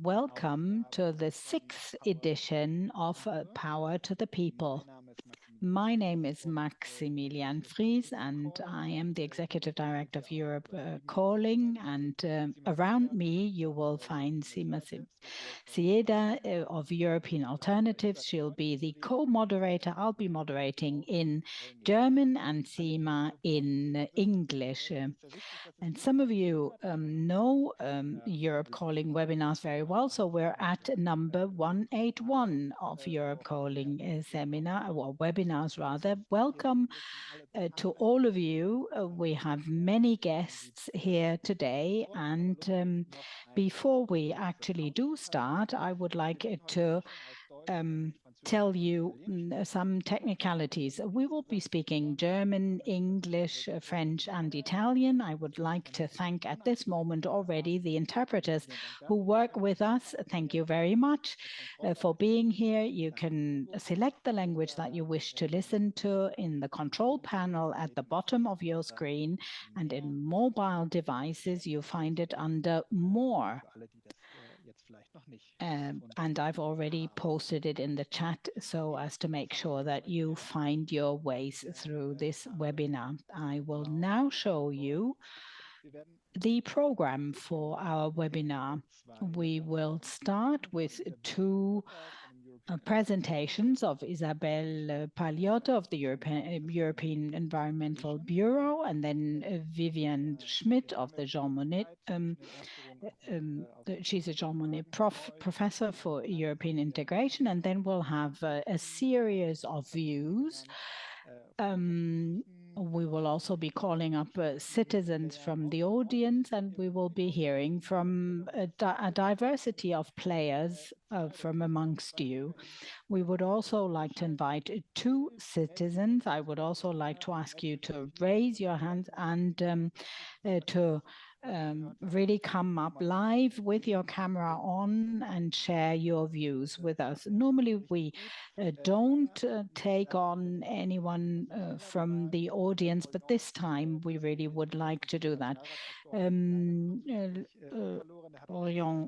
welcome to the 6th edition of Power to the People. My name is Maximilian Fries, and I am the Executive Director of Europe Calling. And around me, you will find Sima Sieda of European Alternatives. She'll be the co-moderator. I'll be moderating in German and Sima in English. And some of you know Europe Calling webinars very well. So we're at number 181 of Europe Calling seminar or webinars rather. Welcome to all of you. We have many guests here today. And before we actually do start, I would like to tell you some technicalities. We will be speaking German, English, French, and Italian. I would like to thank at this moment already the interpreters who work with us. Thank you very much for being here. You can select the language that you wish to listen to in the control panel at the bottom of your screen, and in mobile devices, you find it under More. And I've already posted it in the chat so as to make sure that you find your ways through this webinar. I will now show you the program for our webinar. We will start with two presentations of Isabel Paliotta of the European Environmental Bureau, and then Vivien Schmidt of the Jean Monnet. She's a Jean Monnet professor for European integration, and then we'll have a series of views. We will also be calling up citizens from the audience, and we will be hearing from a diversity of players from amongst you. We would also like to invite two citizens. I would also like to ask you to raise your hands and to really come up live with your camera on and share your views with us. Normally, we don't take on anyone from the audience, but this time we really would like to do that. Orion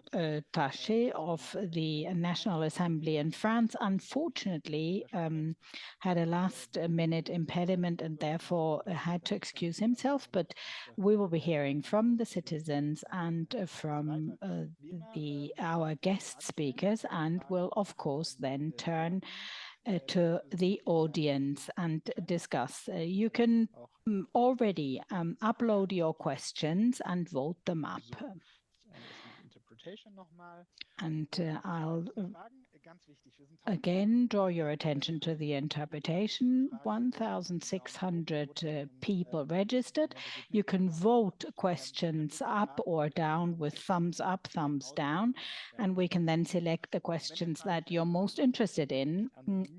Taché of the National Assembly in France, unfortunately, had a last-minute impediment and therefore had to excuse himself, but we will be hearing from the citizens and from our guest speakers, and will of course then turn to the audience and discuss. You can already upload your questions and vote them up. And I'll again draw your attention to the interpretation. 1,600 people registered. You can vote questions up or down with thumbs up, thumbs down, and we can then select the questions that you're most interested in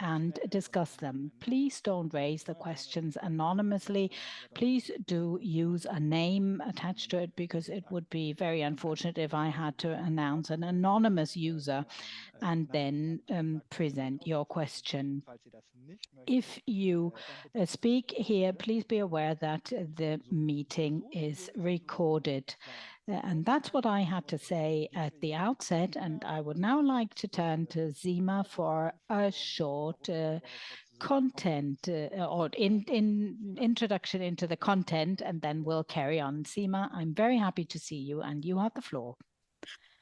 and discuss them. Please don't raise the questions anonymously. Please do use a name attached to it, because it would be very unfortunate if I had to announce an anonymous user and then present your question. If you speak here, please be aware that the meeting is recorded. And that's what I had to say at the outset. And I would now like to turn to Sima for a short content or introduction into the content, and then we'll carry on. Sima, I'm very happy to see you, and you have the floor.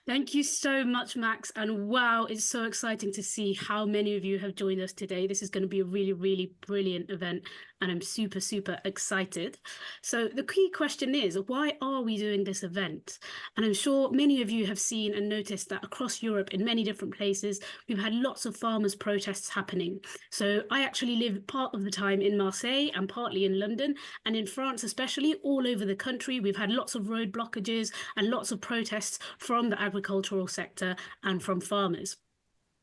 Thank you so much, Max. And wow, it's so exciting to see how many of you have joined us today. This is going to be a really, really brilliant event, and I'm super, super excited. So the key question is, why are we doing this event? And I'm sure many of you have seen and noticed that across Europe, in many different places, we've had lots of farmers' protests happening. So I actually live part of the time in Marseille and partly in London, and in France especially, all over the country, we've had lots of road blockages and lots of protests from the agricultural sector and from farmers.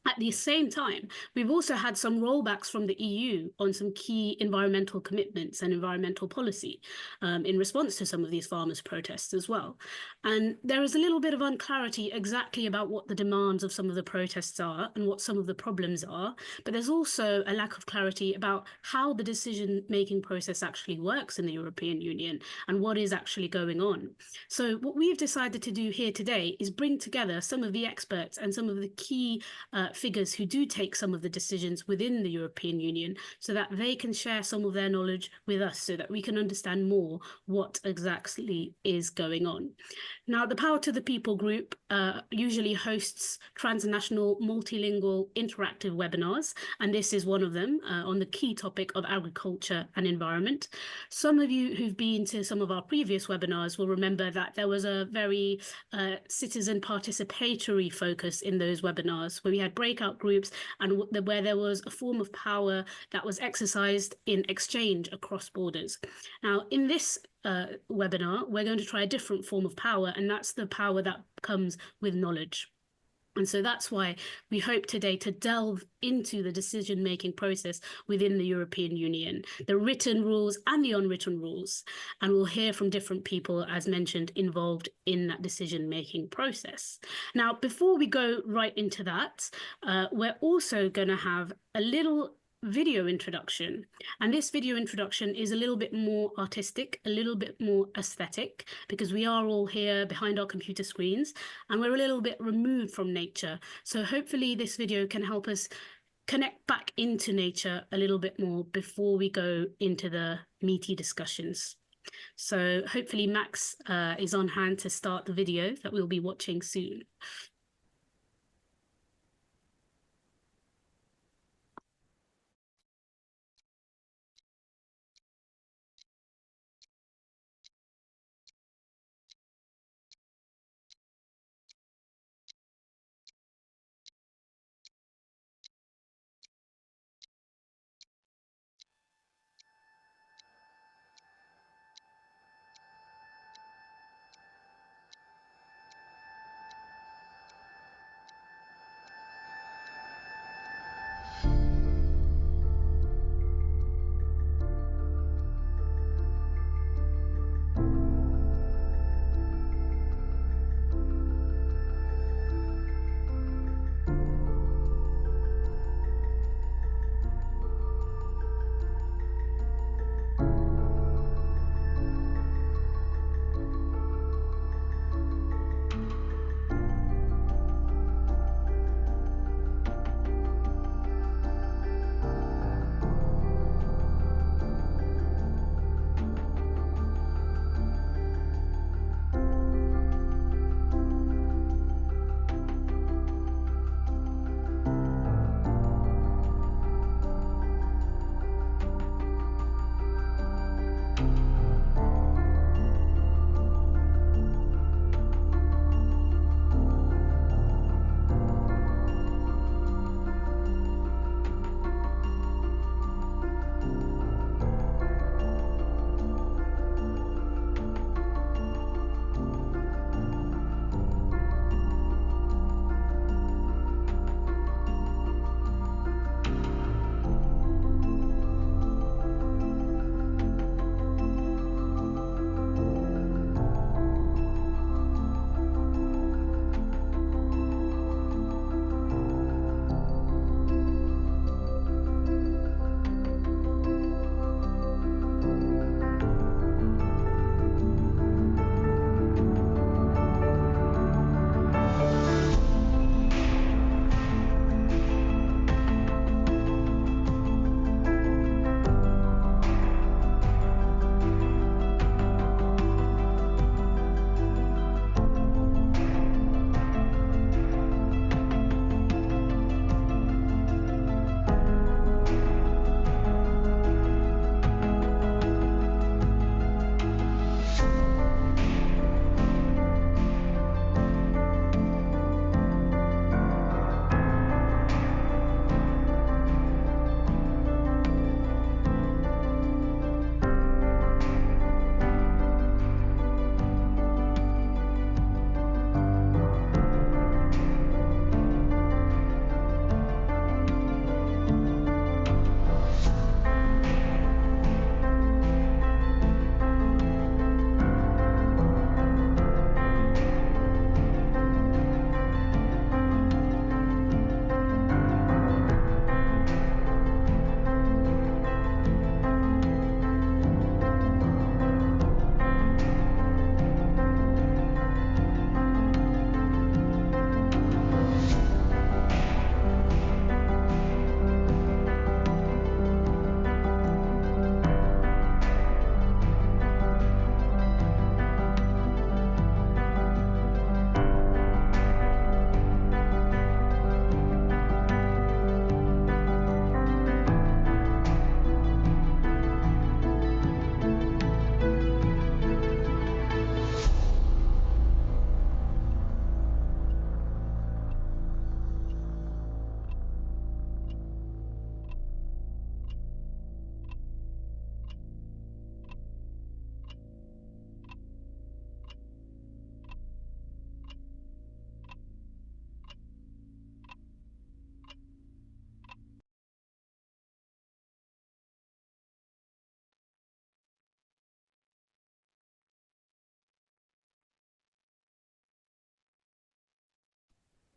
At the same time, we've also had some rollbacks from the EU on some key environmental commitments and environmental policy in response to some of these farmers' protests as well. And there is a little bit of unclarity exactly about what the demands of some of the protests are and what some of the problems are. But there's also a lack of clarity about how the decision-making process actually works in the European Union and what is actually going on. So what we've decided to do here today is bring together some of the experts and some of the key figures who do take some of the decisions within the European Union so that they can share some of their knowledge with us so that we can understand more what exactly is going on. Now, the Power to the People group usually hosts transnational, multilingual, interactive webinars, and this is one of them on the key topic of agriculture and environment. Some of you who've been to some of our previous webinars will remember that there was a very citizen participatory focus in those webinars, where we had breakout groups and where there was a form of power that was exercised in exchange across borders. Now, in this webinar, we're going to try a different form of power, and that's the power that comes with knowledge. And so that's why we hope today to delve into the decision-making process within the European Union, the written rules and the unwritten rules. And we'll hear from different people, as mentioned, involved in that decision-making process. Now, before we go right into that, we're also going to have a little video introduction, and this video introduction is a little bit more artistic, a little bit more aesthetic, because we are all here behind our computer screens and we're a little bit removed from nature. So hopefully this video can help us connect back into nature a little bit more before we go into the meaty discussions. So hopefully Max is on hand to start the video that we'll be watching soon.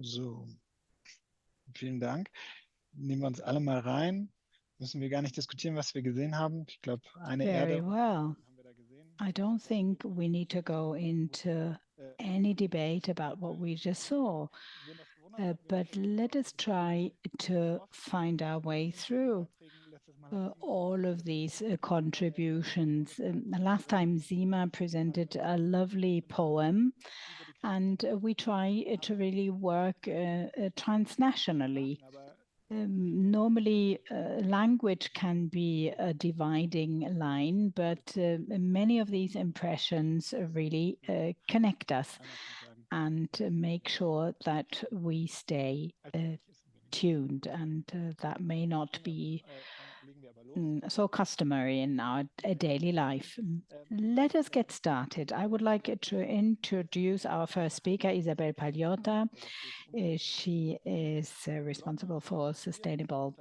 So, vielen Dank. Nehmen wir uns alle mal rein. Müssen wir gar nicht diskutieren, was wir gesehen haben. Ich glaube, eine Very Erde well. haben wir da gesehen. I don't think we need to go into any debate about what we just saw, but let us try to find our way through all of these contributions. Last time Zima presented a lovely poem, and we try to really work transnationally. Normally, language can be a dividing line, but many of these impressions really connect us and make sure that we stay tuned, and that may not be so customary in our daily life. Let us get started. I would like to introduce our first speaker, Isabel Paliotta. She is responsible for sustainable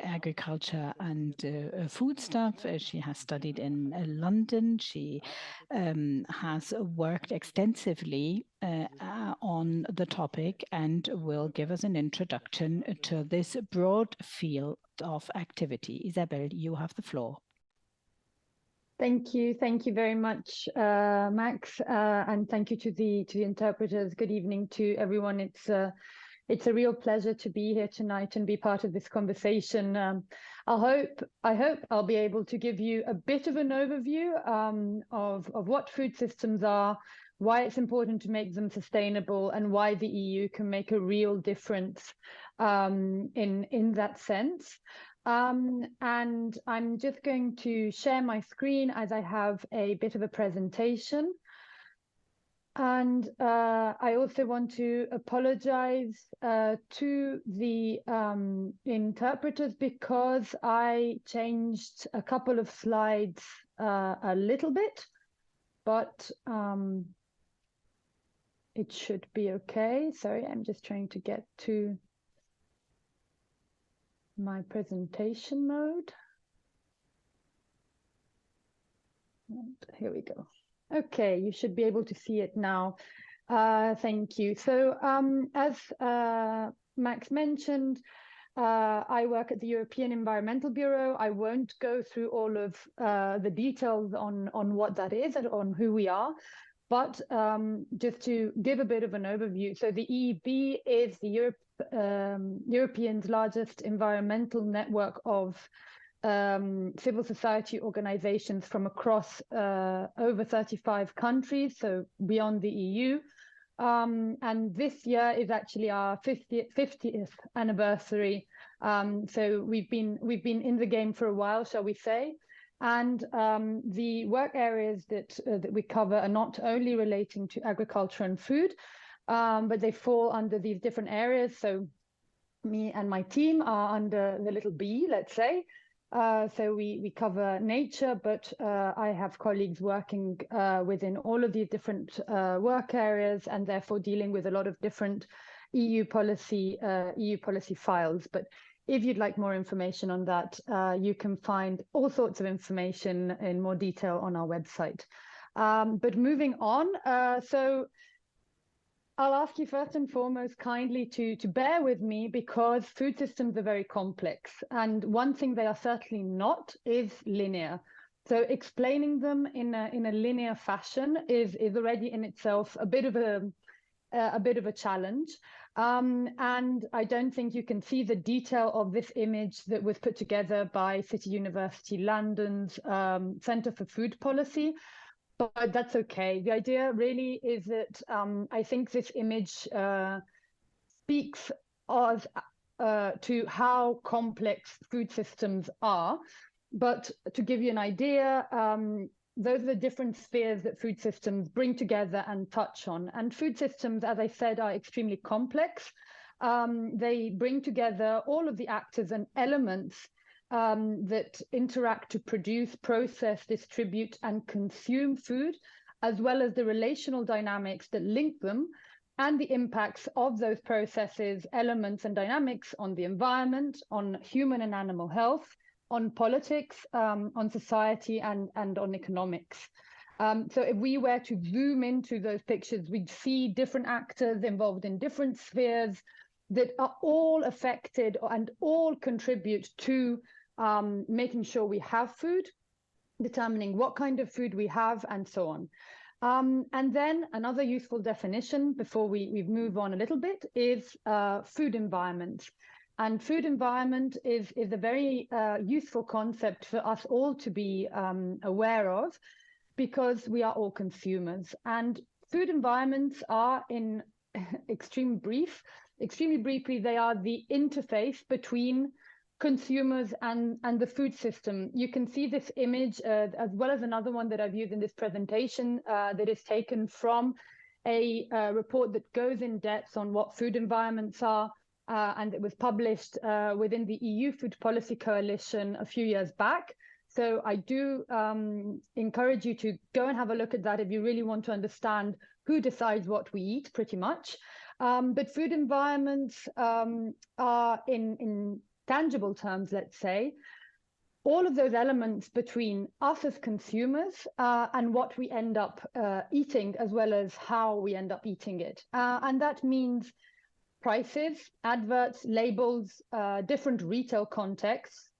agriculture and foodstuff. She has studied in London. She has worked extensively on the topic and will give us an introduction to this broad field of activity. Isabel, you have the floor. Thank you very much, Max, and thank you to the interpreters. Good evening to everyone. It's a real pleasure to be here tonight and be part of this conversation. I hope I'll be able to give you a bit of an overview of what food systems are, why it's important to make them sustainable, and why the EU can make a real difference in that sense. And I'm just going to share my screen as I have a bit of a presentation. And I also want to apologize to the interpreters because I changed a couple of slides a little bit, but it should be okay. Sorry, I'm just trying to get to my presentation mode. And here we go. Okay, you should be able to see it now. Thank you. So as Max mentioned, I work at the European Environmental Bureau. I won't go through all of the details on what that is and on who we are, but just to give a bit of an overview. So the EEB is the European's largest environmental network of civil society organizations from across over 35 countries, so beyond the EU. And this year is actually our 50th anniversary. So we've been in the game for a while, shall we say. And the work areas that we cover are not only relating to agriculture and food, but they fall under these different areas. So me and my team are under the little B, let's say. So we cover nature, but I have colleagues working within all of these different work areas, and therefore dealing with a lot of different EU policy files. But if you'd like more information on that, you can find all sorts of information in more detail on our website. But moving on, so I'll ask you first and foremost kindly to bear with me, because food systems are very complex. And one thing they are certainly not is linear. So explaining them in a linear fashion is already in itself a bit of a challenge. And I don't think you can see the detail of this image that was put together by City University London's Centre for Food Policy. But that's okay. The idea really is that I think this image speaks to how complex food systems are. But to give you an idea, those are the different spheres that food systems bring together and touch on. And food systems, as I said, are extremely complex. They bring together all of the actors and elements that interact to produce, process, distribute, and consume food, as well as the relational dynamics that link them, and the impacts of those processes, elements, and dynamics on the environment, on human and animal health, on politics, on society, and on economics. So if we were to zoom into those pictures, we'd see different actors involved in different spheres that are all affected and all contribute to making sure we have food, determining what kind of food we have, and so on. And then another useful definition before we move on a little bit is food environment. And food environment is a very useful concept for us all to be aware of, because we are all consumers. And food environments are, in extremely briefly, they are the interface between consumers and the food system. You can see this image as well as another one that I've used in this presentation that is taken from a report that goes in depth on what food environments are, and it was published within the EU Food Policy Coalition a few years back. So I do encourage you to go and have a look at that if you really want to understand who decides what we eat, pretty much. But food environments are, in tangible terms, let's say, all of those elements between us as consumers and what we end up eating, as well as how we end up eating it. And that means prices, adverts, labels, different retail contexts,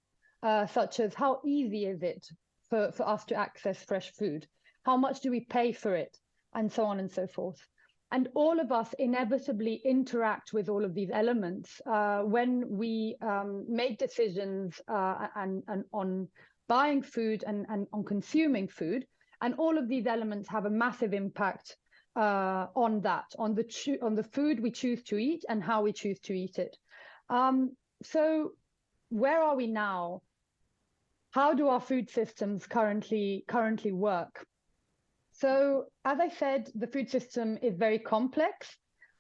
such as how easy is it for us to access fresh food? How much do we pay for it? And so on and so forth. And all of us inevitably interact with all of these elements when we make decisions and on buying food and on consuming food. And all of these elements have a massive impact on that, on the food we choose to eat and how we choose to eat it. So where are we now? How do our food systems currently work? So, as I said, the food system is very complex.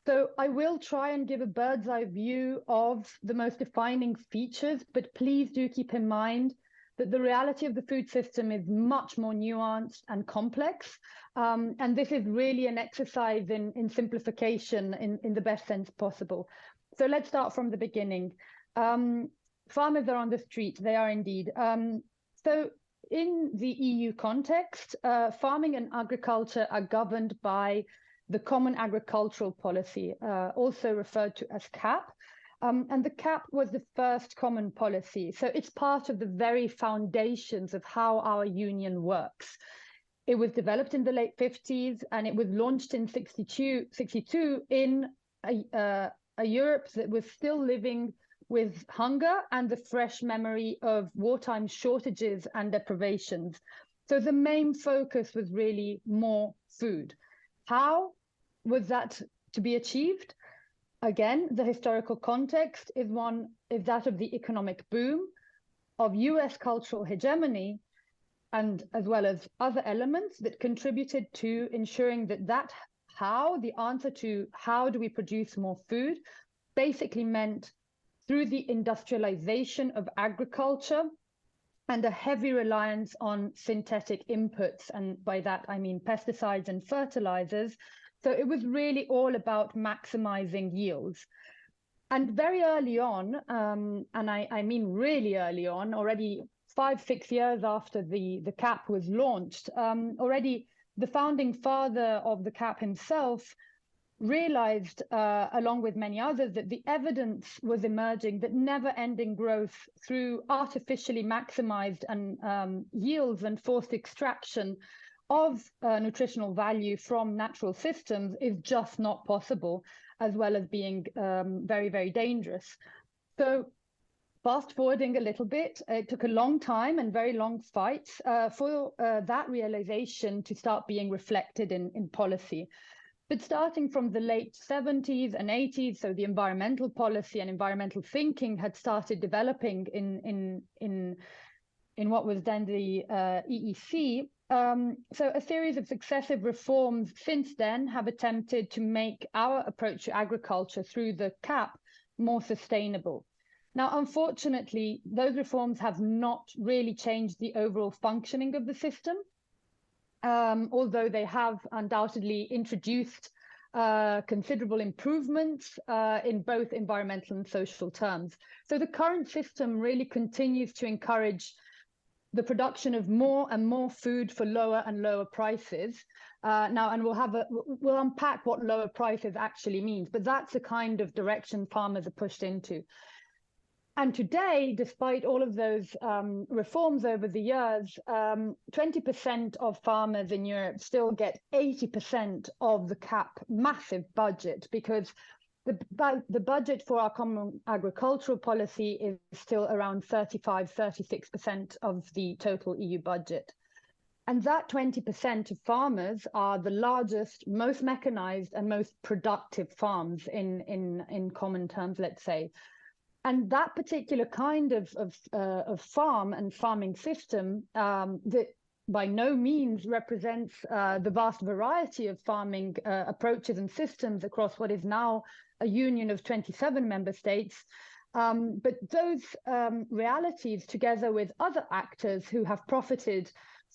So I will try and give a bird's eye view of the most defining features, but please do keep in mind that the reality of the food system is much more nuanced and complex. And this is really an exercise in simplification in the best sense possible. So let's start from the beginning. Farmers are on the street, they are indeed. So in the EU context, farming and agriculture are governed by the Common Agricultural Policy, also referred to as CAP. And the CAP was the first common policy. So it's part of the very foundations of how our union works. It was developed in the late 50s and it was launched in 62 in a Europe that was still living with hunger and the fresh memory of wartime shortages and deprivations. So the main focus was really more food. How was that to be achieved? Again, the historical context is that of the economic boom, of US cultural hegemony, and as well as other elements that contributed to ensuring that the answer to how do we produce more food basically meant through the industrialization of agriculture and a heavy reliance on synthetic inputs. And by that, I mean pesticides and fertilizers. So it was really all about maximizing yields. And very early on, and I mean really early on, already 5-6 years after the CAP was launched, already the founding father of the CAP himself realized, along with many others, that the evidence was emerging that never-ending growth through artificially maximized and yields and forced extraction of nutritional value from natural systems is just not possible, as well as being very, very dangerous. So fast forwarding a little bit, it took a long time and very long fights for that realization to start being reflected in policy. But starting from the late 70s and 80s, so the environmental policy and environmental thinking had started developing in what was then the EEC. So a series of successive reforms since then have attempted to make our approach to agriculture through the CAP more sustainable. Now, unfortunately, those reforms have not really changed the overall functioning of the system. Although they have undoubtedly introduced considerable improvements in both environmental and social terms. So the current system really continues to encourage the production of more and more food for lower and lower prices. Now, and we'll unpack what lower prices actually means, but that's the kind of direction farmers are pushed into. And today, despite all of those reforms over the years, 20% of farmers in Europe still get 80% of the CAP massive budget, because the budget for our common agricultural policy is still around 36% of the total EU budget. And that 20% of farmers are the largest, most mechanized and most productive farms in common terms, let's say. And that particular kind of farm and farming system that by no means represents the vast variety of farming approaches and systems across what is now a union of 27 member states. But those realities, together with other actors who have profited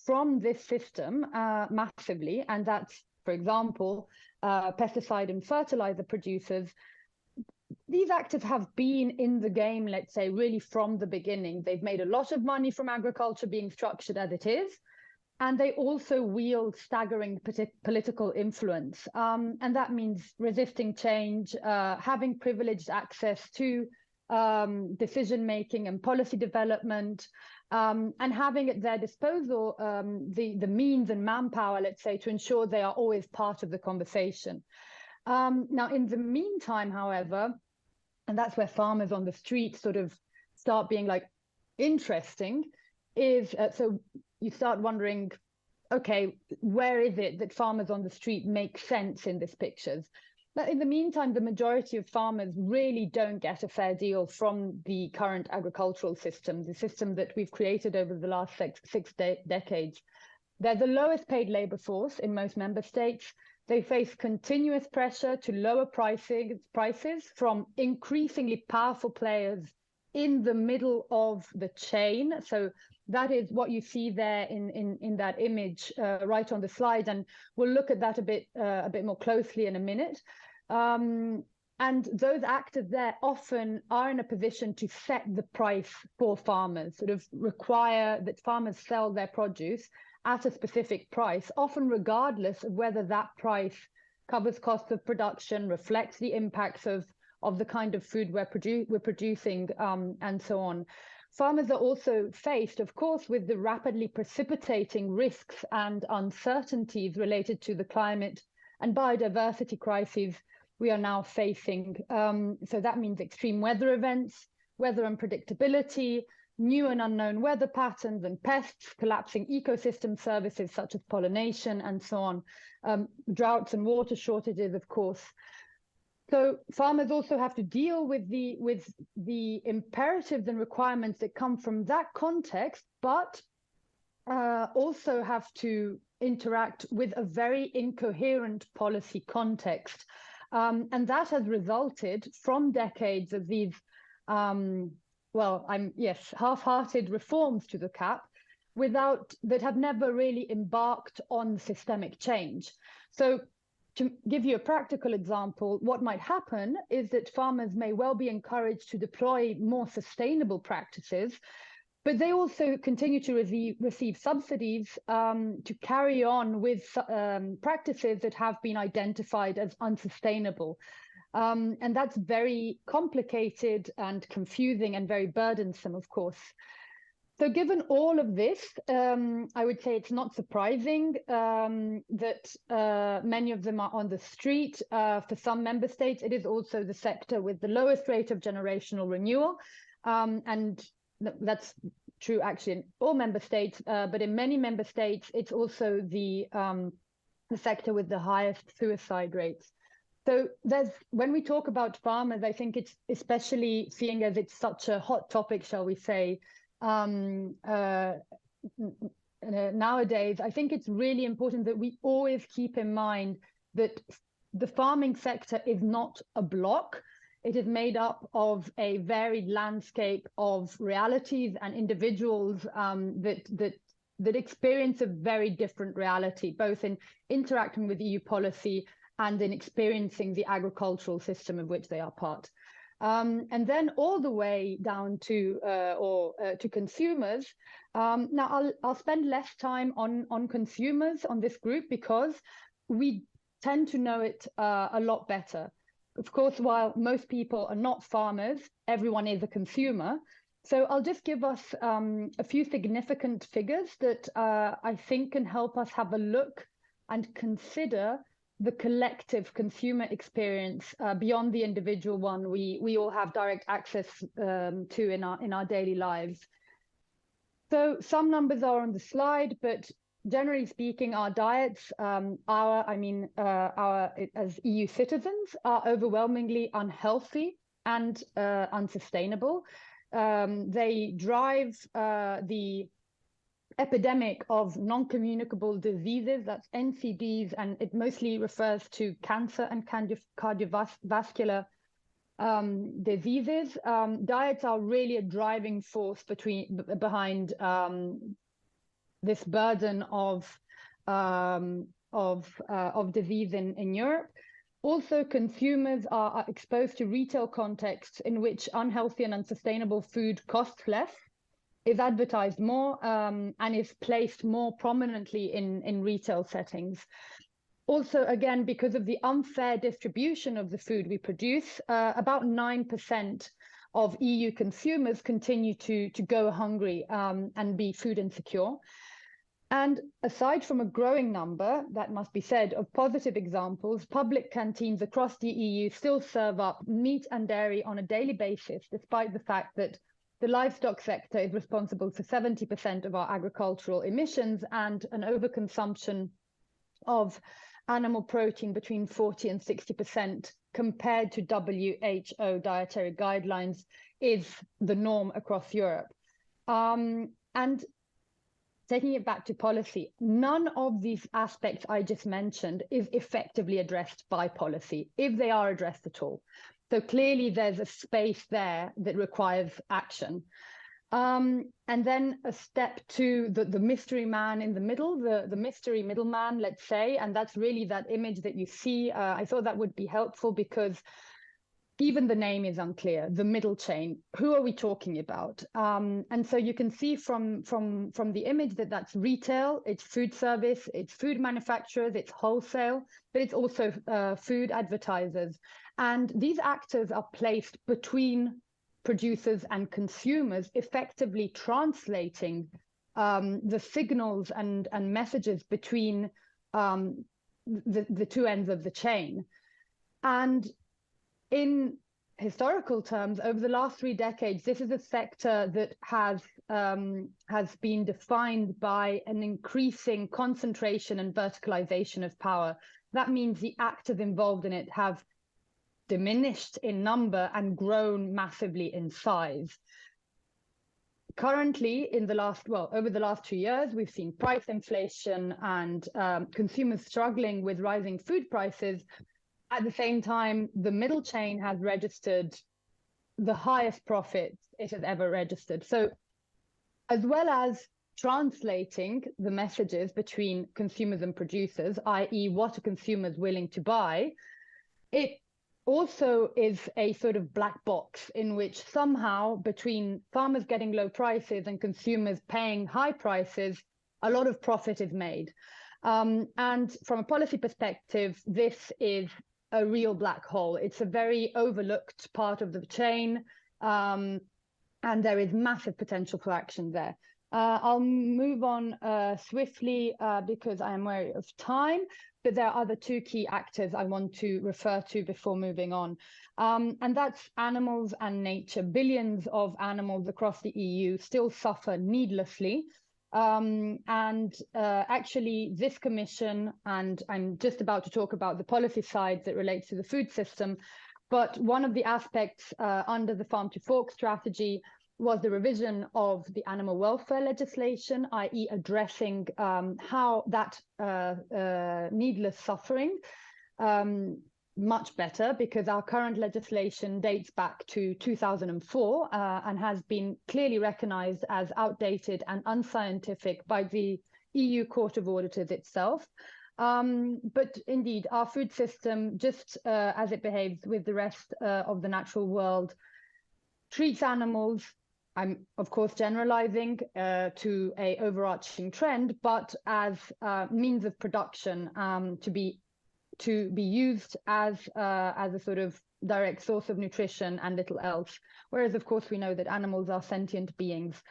from this system massively, and that's, for example, pesticide and fertilizer producers, these actors have been in the game, let's say, really from the beginning. They've made a lot of money from agriculture being structured as it is, and they also wield staggering political influence. And that means resisting change, having privileged access to decision-making and policy development, and having at their disposal the means and manpower, let's say, to ensure they are always part of the conversation. Now, in the meantime, however, and that's where farmers on the street sort of start being like interesting, is so you start wondering, okay, where is it that farmers on the street make sense in these pictures? But in the meantime, the majority of farmers really don't get a fair deal from the current agricultural system, the system that we've created over the last six decades. They're the lowest paid labor force in most member states. They face continuous pressure to lower prices from increasingly powerful players in the middle of the chain. So that is what you see there in that image right on the slide, and we'll look at that a bit more closely in a minute. And those actors there often are in a position to set the price for farmers, sort of require that farmers sell their produce at a specific price, often regardless of whether that price covers costs of production, reflects the impacts of the kind of food we're producing, and so on. Farmers are also faced, of course, with the rapidly precipitating risks and uncertainties related to the climate and biodiversity crises we are now facing. So that means extreme weather events, weather unpredictability, new and unknown weather patterns and pests, collapsing ecosystem services such as pollination and so on, droughts and water shortages, of course. So farmers also have to deal with the imperatives and requirements that come from that context, but also have to interact with a in incoherent policy context. And that has resulted from decades of these half-hearted reforms to the CAP that have never really embarked on systemic change. So to give you a practical example, what might happen is that farmers may well be encouraged to deploy more sustainable practices, but they also continue to receive subsidies to carry on with practices that have been identified as unsustainable. And that's very complicated and confusing and very burdensome, of course. So given all of this, I would say it's not surprising that many of them are on the street. For some member states, it is also the sector with the lowest rate of generational renewal. And that's true actually in all member states, but in many member states, it's also the sector with the highest suicide rates. So when we talk about farmers, I think it's especially seeing as it's such a hot topic, shall we say, nowadays, I think it's really important that we always keep in mind that the farming sector is not a block. It is made up of a varied landscape of realities and individuals that experience a very different reality, both in interacting with EU policy and in experiencing the agricultural system of which they are part. and then all the way down to to consumers. Now I'll spend less time on consumers on this group because we tend to know it a lot better. Of course, while most people are not farmers, everyone is a consumer. So I'll just give us a few significant figures that I think can help us have a look and consider the collective consumer experience beyond the individual one we all have direct access to in our daily lives. So some numbers are on the slide, but generally speaking, our diets, as EU citizens, are overwhelmingly unhealthy and unsustainable. They drive the epidemic of non-communicable diseases, that's NCDs, and it mostly refers to cancer and cardiovascular diseases. Diets are really a driving force behind this burden of disease in Europe. Also, consumers are exposed to retail contexts in which unhealthy and unsustainable food costs less, is advertised more, and is placed more prominently in retail settings. Also, again, because of the unfair distribution of the food we produce, about 9% of EU consumers continue to go hungry and be food insecure. And aside from a growing number, that must be said, of positive examples, public canteens across the EU still serve up meat and dairy on a daily basis, despite the fact that the livestock sector is responsible for 70% of our agricultural emissions and an overconsumption of animal protein between 40 and 60% compared to WHO dietary guidelines is the norm across Europe. And taking it back to policy, none of these aspects I just mentioned is effectively addressed by policy, if they are addressed at all. So clearly there's a space there that requires action. And then a step to the mystery man in the middle, the mystery middleman, let's say, and that's really that image that you see. I thought that would be helpful because even the name is unclear, the middle chain. Who are we talking about? And so you can see from the image that that's retail, it's food service, it's food manufacturers, it's wholesale, but it's also food advertisers. And these actors are placed between producers and consumers, effectively translating the signals and messages between the two ends of the chain. And in historical terms, over the last 3 decades, this is a sector that has been defined by an increasing concentration and verticalization of power. That means the actors involved in it have diminished in number and grown massively in size. Currently, over the last 2 years, we've seen price inflation and consumers struggling with rising food prices. At the same time, the middle chain has registered the highest profits it has ever registered. So as well as translating the messages between consumers and producers, i.e. what are consumers willing to buy, it also is a sort of black box in which somehow between farmers getting low prices and consumers paying high prices, a lot of profit is made. And from a policy perspective, this is a real black hole. It's a very overlooked part of the chain, and there is massive potential for action there. I'll move on swiftly because I am wary of time, but there are other 2 key actors I want to refer to before moving on. And that's animals and nature. Billions of animals across the EU still suffer needlessly. Actually, this commission, and I'm just about to talk about the policy side that relates to the food system, but one of the aspects under the Farm to Fork strategy was the revision of the animal welfare legislation, i.e. addressing how that needless suffering much better, because our current legislation dates back to 2004 and has been clearly recognized as outdated and unscientific by the EU Court of Auditors itself. But indeed, our food system, just as it behaves with the rest of the natural world, treats animals, I'm of course generalizing to a overarching trend, but as means of production, to be used as a sort of direct source of nutrition and little else. Whereas of course we know that animals are sentient beings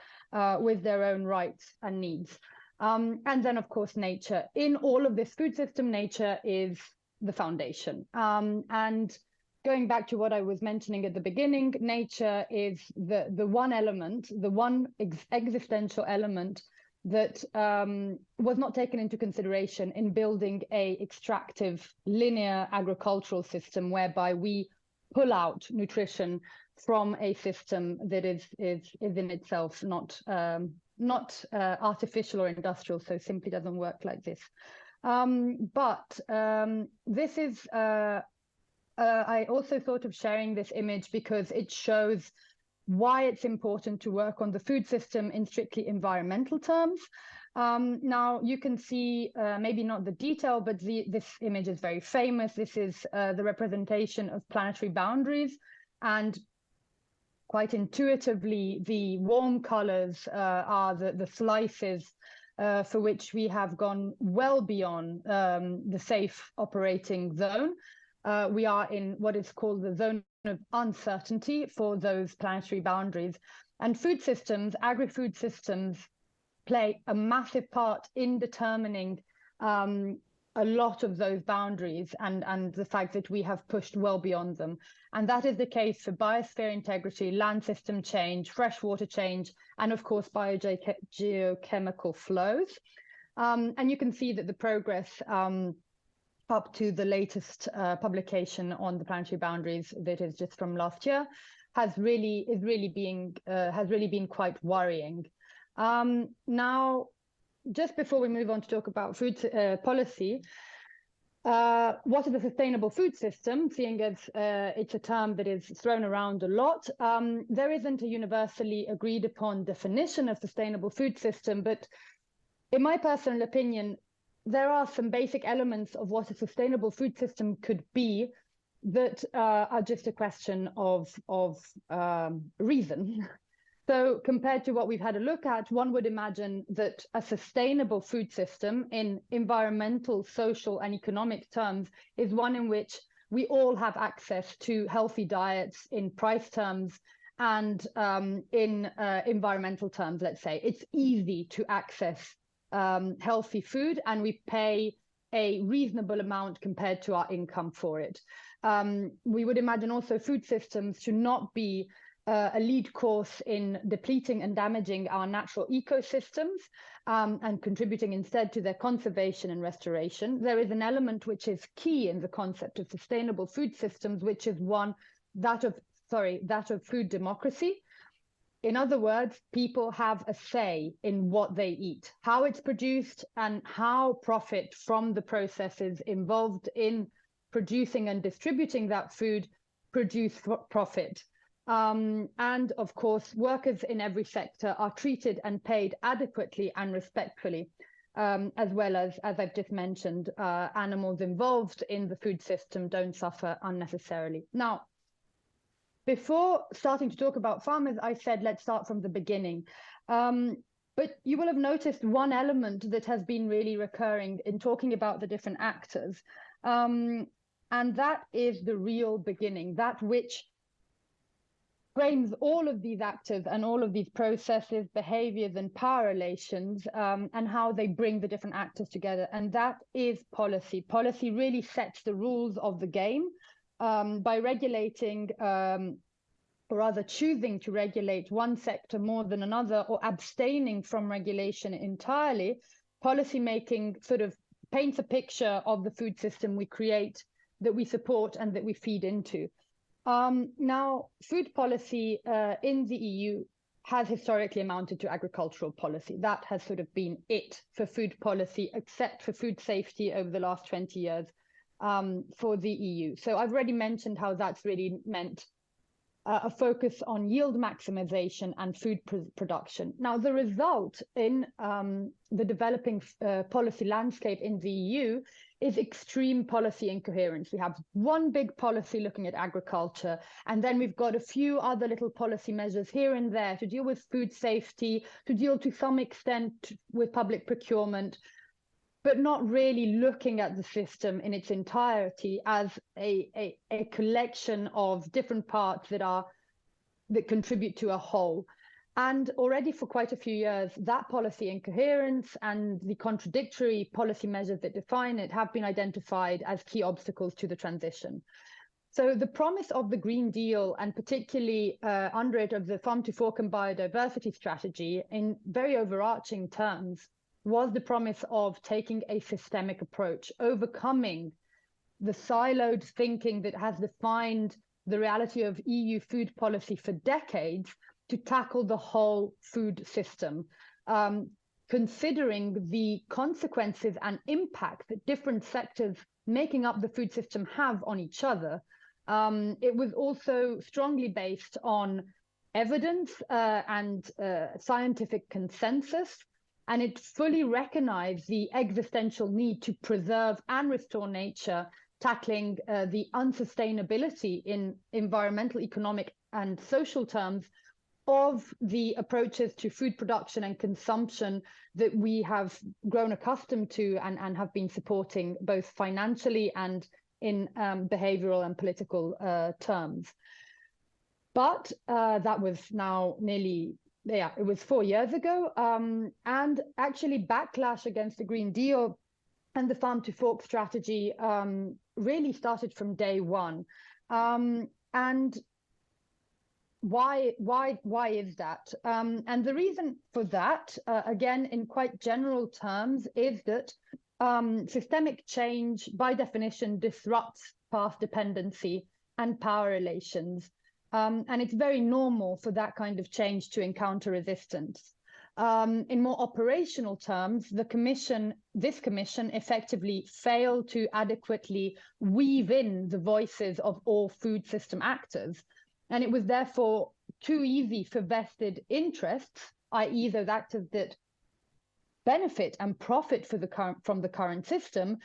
with their own rights and needs. And then of course nature. In all of this food system, nature is the foundation. And going back to what I was mentioning at the beginning, nature is the one element, the one existential element that was not taken into consideration in building a extractive linear agricultural system whereby we pull out nutrition from a system that is in itself not artificial or industrial, so simply doesn't work like this. But this is I also thought of sharing this image because it shows why it's important to work on the food system in strictly environmental terms. Now you can see maybe not the detail, but this image is very famous. This is the representation of planetary boundaries, and quite intuitively, the warm colors are the slices for which we have gone well beyond the safe operating zone. We are in what is called the zone of uncertainty for those planetary boundaries. And food systems, agri-food systems, play a massive part in determining a lot of those boundaries and the fact that we have pushed well beyond them. And that is the case for biosphere integrity, land system change, freshwater change, and of course, biogeochemical flows. And you can see that the progress up to the latest publication on the planetary boundaries that is just from last year has really been quite worrying. Now, just before we move on to talk about food policy, what is a sustainable food system? Seeing as it's a term that is thrown around a lot, there isn't a universally agreed upon definition of sustainable food system, but in my personal opinion, there are some basic elements of what a sustainable food system could be that are just a question of reason. So compared to what we've had a look at, one would imagine that a sustainable food system in environmental, social, and economic terms is one in which we all have access to healthy diets in price terms and in environmental terms, let's say. It's easy to access healthy food, and we pay a reasonable amount compared to our income for it. We would imagine also food systems to not be a lead course in depleting and damaging our natural ecosystems and contributing instead to their conservation and restoration. There is an element which is key in the concept of sustainable food systems, which is that of food democracy. In other words, people have a say in what they eat, how it's produced, and how profit from the processes involved in producing and distributing that food produce profit. And of course, workers in every sector are treated and paid adequately and respectfully, as well as I've just mentioned, animals involved in the food system don't suffer unnecessarily. Now, before starting to talk about farmers, I said, let's start from the beginning. But you will have noticed one element that has been really recurring in talking about the different actors. And that is the real beginning, that which frames all of these actors and all of these processes, behaviors, and power relations, and how they bring the different actors together. And that is policy. Policy really sets the rules of the game. By regulating, or rather choosing to regulate one sector more than another, or abstaining from regulation entirely, policymaking sort of paints a picture of the food system we create, that we support, and that we feed into. Now, food policy in the EU has historically amounted to agricultural policy. That has sort of been it for food policy, except for food safety over the last 20 years. For the EU. So I've already mentioned how that's really meant a focus on yield maximization and food production. Now, the result in the developing policy landscape in the EU is extreme policy incoherence. We have one big policy looking at agriculture, and then we've got a few other little policy measures here and there to deal with food safety, to deal to some extent with public procurement, but not really looking at the system in its entirety as a collection of different parts that contribute to a whole. And already for quite a few years, that policy incoherence and the contradictory policy measures that define it have been identified as key obstacles to the transition. So the promise of the Green Deal, and particularly under it of the Farm to Fork and Biodiversity Strategy, in very overarching terms, was the promise of taking a systemic approach, overcoming the siloed thinking that has defined the reality of EU food policy for decades, to tackle the whole food system, considering the consequences and impact that different sectors making up the food system have on each other. It was also strongly based on evidence and scientific consensus, and it fully recognized the existential need to preserve and restore nature, tackling the unsustainability in environmental, economic, and social terms of the approaches to food production and consumption that we have grown accustomed to and have been supporting both financially and in behavioral and political terms. But that was now nearly, it was 4 years ago. And actually backlash against the Green Deal and the Farm to Fork strategy really started from day one. And why is that? And the reason for that, again, in quite general terms, is that systemic change, by definition, disrupts past dependency and power relations. And it's very normal for that kind of change to encounter resistance. In more operational terms, this commission effectively failed to adequately weave in the voices of all food system actors. And it was therefore too easy for vested interests, i.e. those actors that benefit and profit from the current system,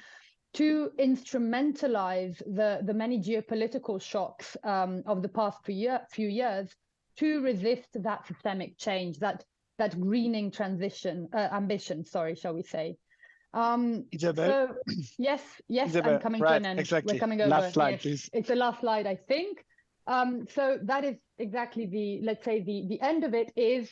to instrumentalize the many geopolitical shocks of the past few years to resist that systemic change, that greening transition ambition, shall we say. Isabel? So, yes, Isabel, I'm coming to an end. Exactly. We're coming over. Last slide, yes. please. It's the last slide, I think. So that is exactly the end of it is,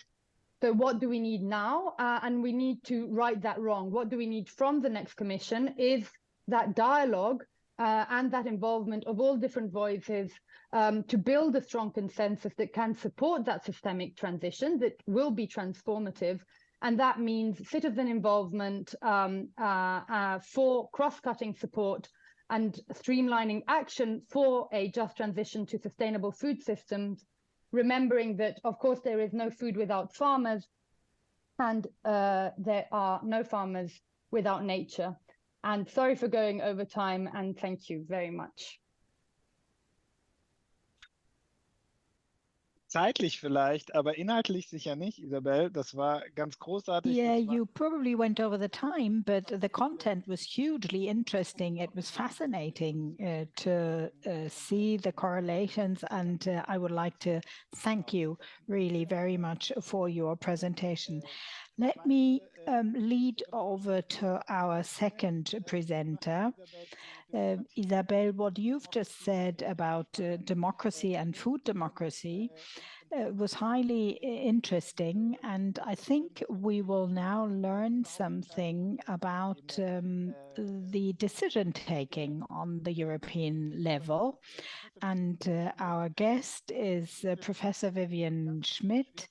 so what do we need now? And we need to right that wrong. What do we need from the next commission is that dialogue and that involvement of all different voices to build a strong consensus that can support that systemic transition that will be transformative. And that means citizen involvement for cross-cutting support and streamlining action for a just transition to sustainable food systems, remembering that, of course, there is no food without farmers, and there are no farmers without nature. And sorry for going over time, and thank you very much. Zeitlich vielleicht, aber inhaltlich sicher nicht, Isabel. Das war ganz großartig. Yeah, you probably went over the time, but the content was hugely interesting. It was fascinating to see the correlations, and I would like to thank you really very much for your presentation. Let me lead over to our second presenter. Isabel, what you've just said about democracy and food democracy was highly interesting, and I think we will now learn something about the decision-taking on the European level. And our guest is Professor Vivien Schmidt.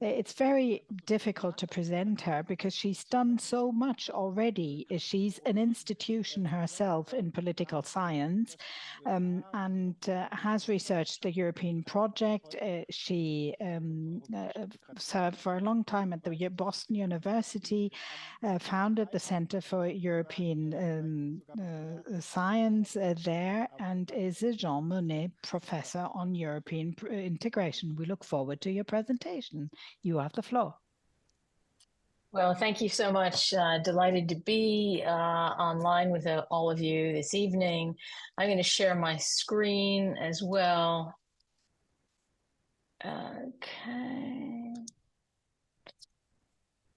It's very difficult to present her because she's done so much already. She's an institution herself in political science and has researched the European project. She served for a long time at the Boston University, founded the Center for European Science there, and is a Jean Monnet Professor on European Integration. We look forward to your presentation. You have the floor. Well, thank you so much. Delighted to be online with all of you this evening. I'm going to share my screen as well. Okay.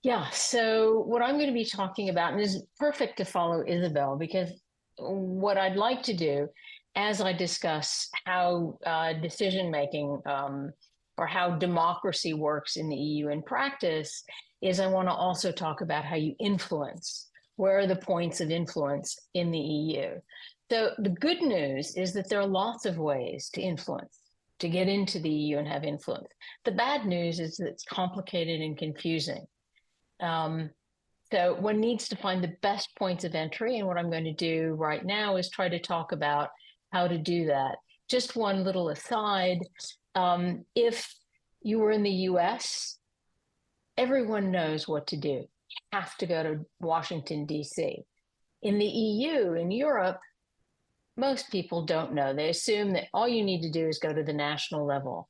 Yeah, so what I'm going to be talking about, and this is perfect to follow Isabel, because what I'd like to do as I discuss how decision-making or how democracy works in the EU in practice is I want to also talk about how you influence. Where are the points of influence in the EU? So the good news is that there are lots of ways to influence, to get into the EU and have influence. The bad news is that it's complicated and confusing. So one needs to find the best points of entry. And what I'm going to do right now is try to talk about how to do that. Just one little aside. If you were in the US, everyone knows what to do. You have to go to Washington, D.C. In the EU, in Europe, most people don't know. They assume that all you need to do is go to the national level.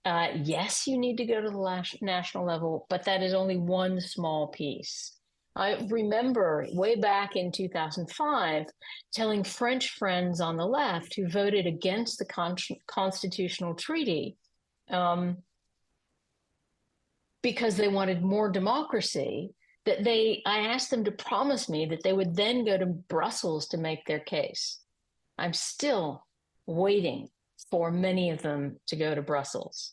Yes, you need to go to the national level, but that is only one small piece. I remember way back in 2005 telling French friends on the left who voted against the constitutional treaty because they wanted more democracy, that I asked them to promise me that they would then go to Brussels to make their case. I'm still waiting for many of them to go to Brussels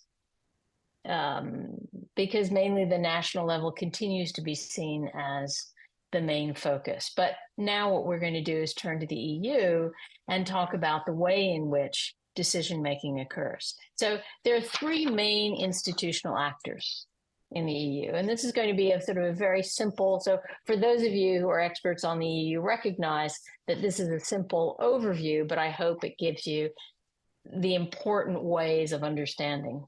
because mainly the national level continues to be seen as the main focus. But now what we're going to do is turn to the EU and talk about the way in which decision-making occurs. So there are three main institutional actors in the EU, and this is going to be a sort of a very simple, so for those of you who are experts on the EU, recognize that this is a simple overview, but I hope it gives you the important ways of understanding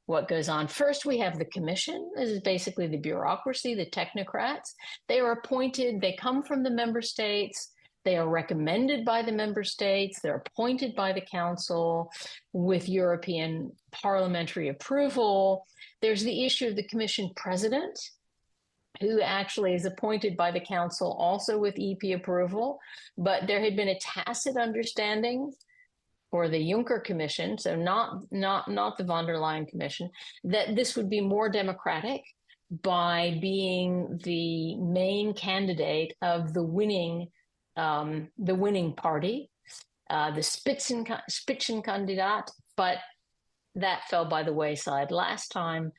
what goes on. First, we have the Commission. This is basically the bureaucracy, the technocrats. They are appointed, they come from the member states, they are recommended by the member states, they're appointed by the Council with European parliamentary approval. There's the issue of the Commission president, who actually is appointed by the Council also with EP approval, but there had been a tacit understanding for the Juncker Commission, so not the von der Leyen Commission, that this would be more democratic by being the main candidate of the winning party, the Spitzenkandidat, but that fell by the wayside last time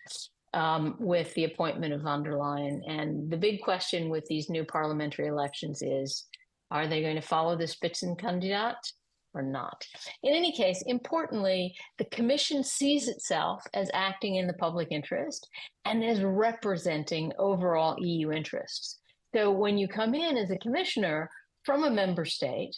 with the appointment of von der Leyen. And the big question with these new parliamentary elections is, are they going to follow the Spitzenkandidat or not? In any case, importantly, the Commission sees itself as acting in the public interest and as representing overall EU interests. So when you come in as a commissioner from a member state,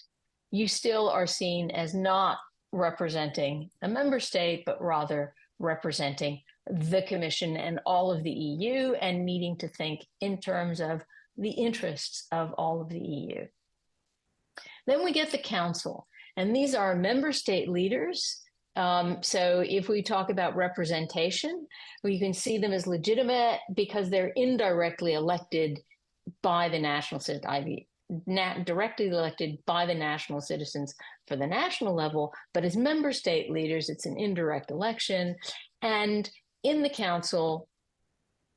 you still are seen as not representing a member state, but rather representing the Commission and all of the EU and needing to think in terms of the interests of all of the EU. Then we get the Council, and these are member state leaders. So if we talk about representation, we can see them as legitimate because they're indirectly elected by the national citizens, directly elected by the national citizens for the national level, but as member state leaders, it's an indirect election. And in the Council,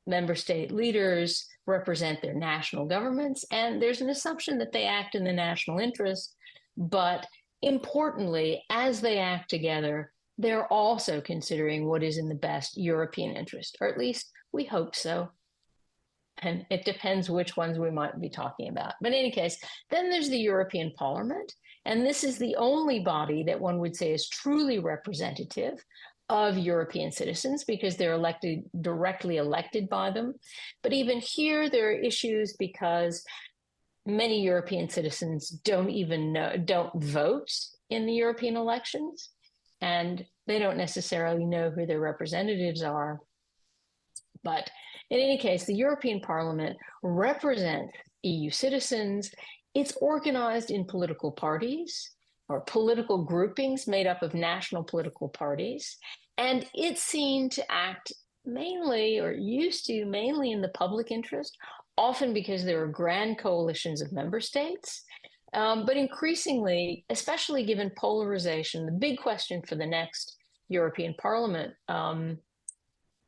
member state leaders represent their national governments, and there's an assumption that they act in the national interest. But importantly, as they act together, they're also considering what is in the best European interest, or at least we hope so. And it depends which ones we might be talking about. But in any case, then there's the European Parliament, and this is the only body that one would say is truly representative of European citizens because they're directly elected by them. But even here, there are issues because many European citizens don't vote in the European elections, and they don't necessarily know who their representatives are. But in any case, the European Parliament represents EU citizens. It's organized in political parties or political groupings made up of national political parties, and it's seen to act mainly, or used to mainly, in the public interest, often because there are grand coalitions of member states. But increasingly, especially given polarization, the big question for the next European Parliament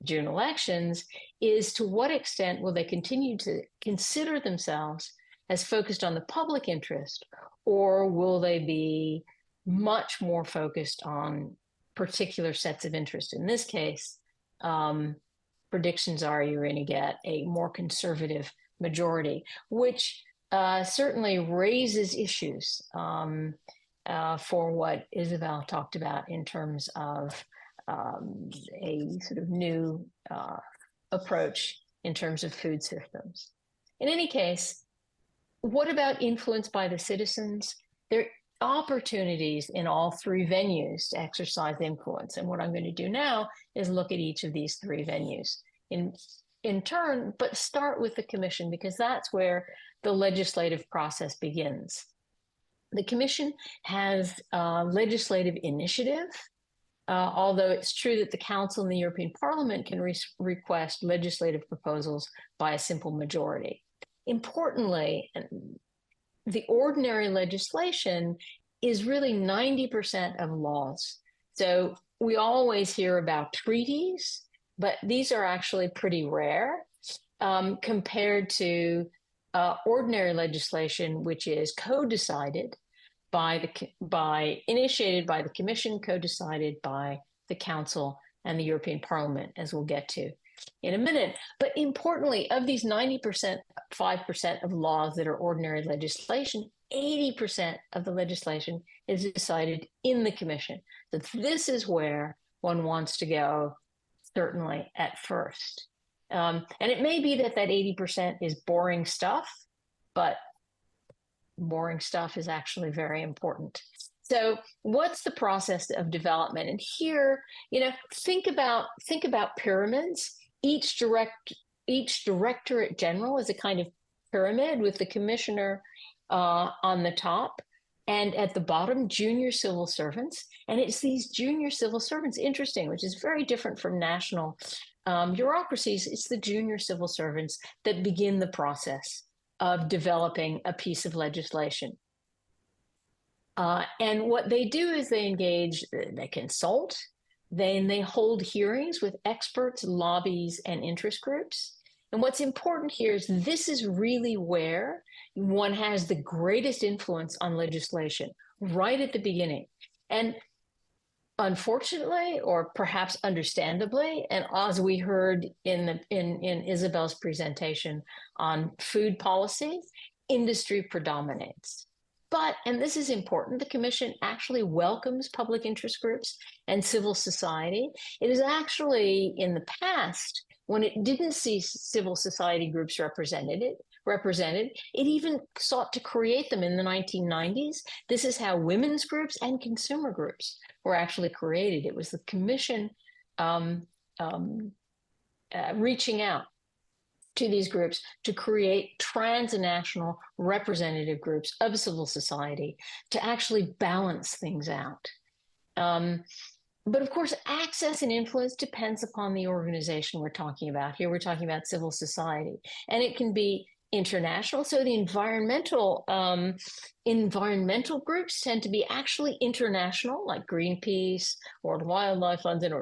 June elections is, to what extent will they continue to consider themselves as focused on the public interest, or will they be much more focused on particular sets of interest? In this case, predictions are you're going to get a more conservative majority, which certainly raises issues for what Isabel talked about in terms of a sort of new approach in terms of food systems. In any case, what about influence by the citizens? There are opportunities in all three venues to exercise influence. And what I'm going to do now is look at each of these three venues in turn, but start with the Commission, because that's where the legislative process begins. The Commission has legislative initiative, although it's true that the Council and the European Parliament can request legislative proposals by a simple majority. Importantly, the ordinary legislation is really 90% of laws. So we always hear about treaties, but these are actually pretty rare compared to ordinary legislation, which is co-decided initiated by the Commission, co-decided by the Council and the European Parliament, as we'll get to in a minute. But importantly, of these 90%, 5% of laws that are ordinary legislation, 80% of the legislation is decided in the Commission. So this is where one wants to go, certainly at first. And it may be that 80% is boring stuff, but boring stuff is actually very important. So what's the process of development? And here, think about pyramids. Each directorate general is a kind of pyramid with the commissioner on the top, and at the bottom, junior civil servants. And it's these junior civil servants, interesting, which is very different from national bureaucracies. It's the junior civil servants that begin the process of developing a piece of legislation. And what they do is they engage, they consult, then they hold hearings with experts, lobbies, and interest groups. And what's important here is this is really where one has the greatest influence on legislation, right at the beginning. And unfortunately, or perhaps understandably, and as we heard in Isabel's presentation on food policy, industry predominates. But, and this is important, the Commission actually welcomes public interest groups and civil society. It is actually, in the past, when it didn't see civil society groups represented, it even sought to create them in the 1990s. This is how women's groups and consumer groups were actually created. It was the Commission reaching out to these groups to create transnational representative groups of civil society to actually balance things out. But of course, access and influence depends upon the organization we're talking about. Here we're talking about civil society, and it can be international. So the environmental groups tend to be actually international, like Greenpeace, World Wildlife Fund, and a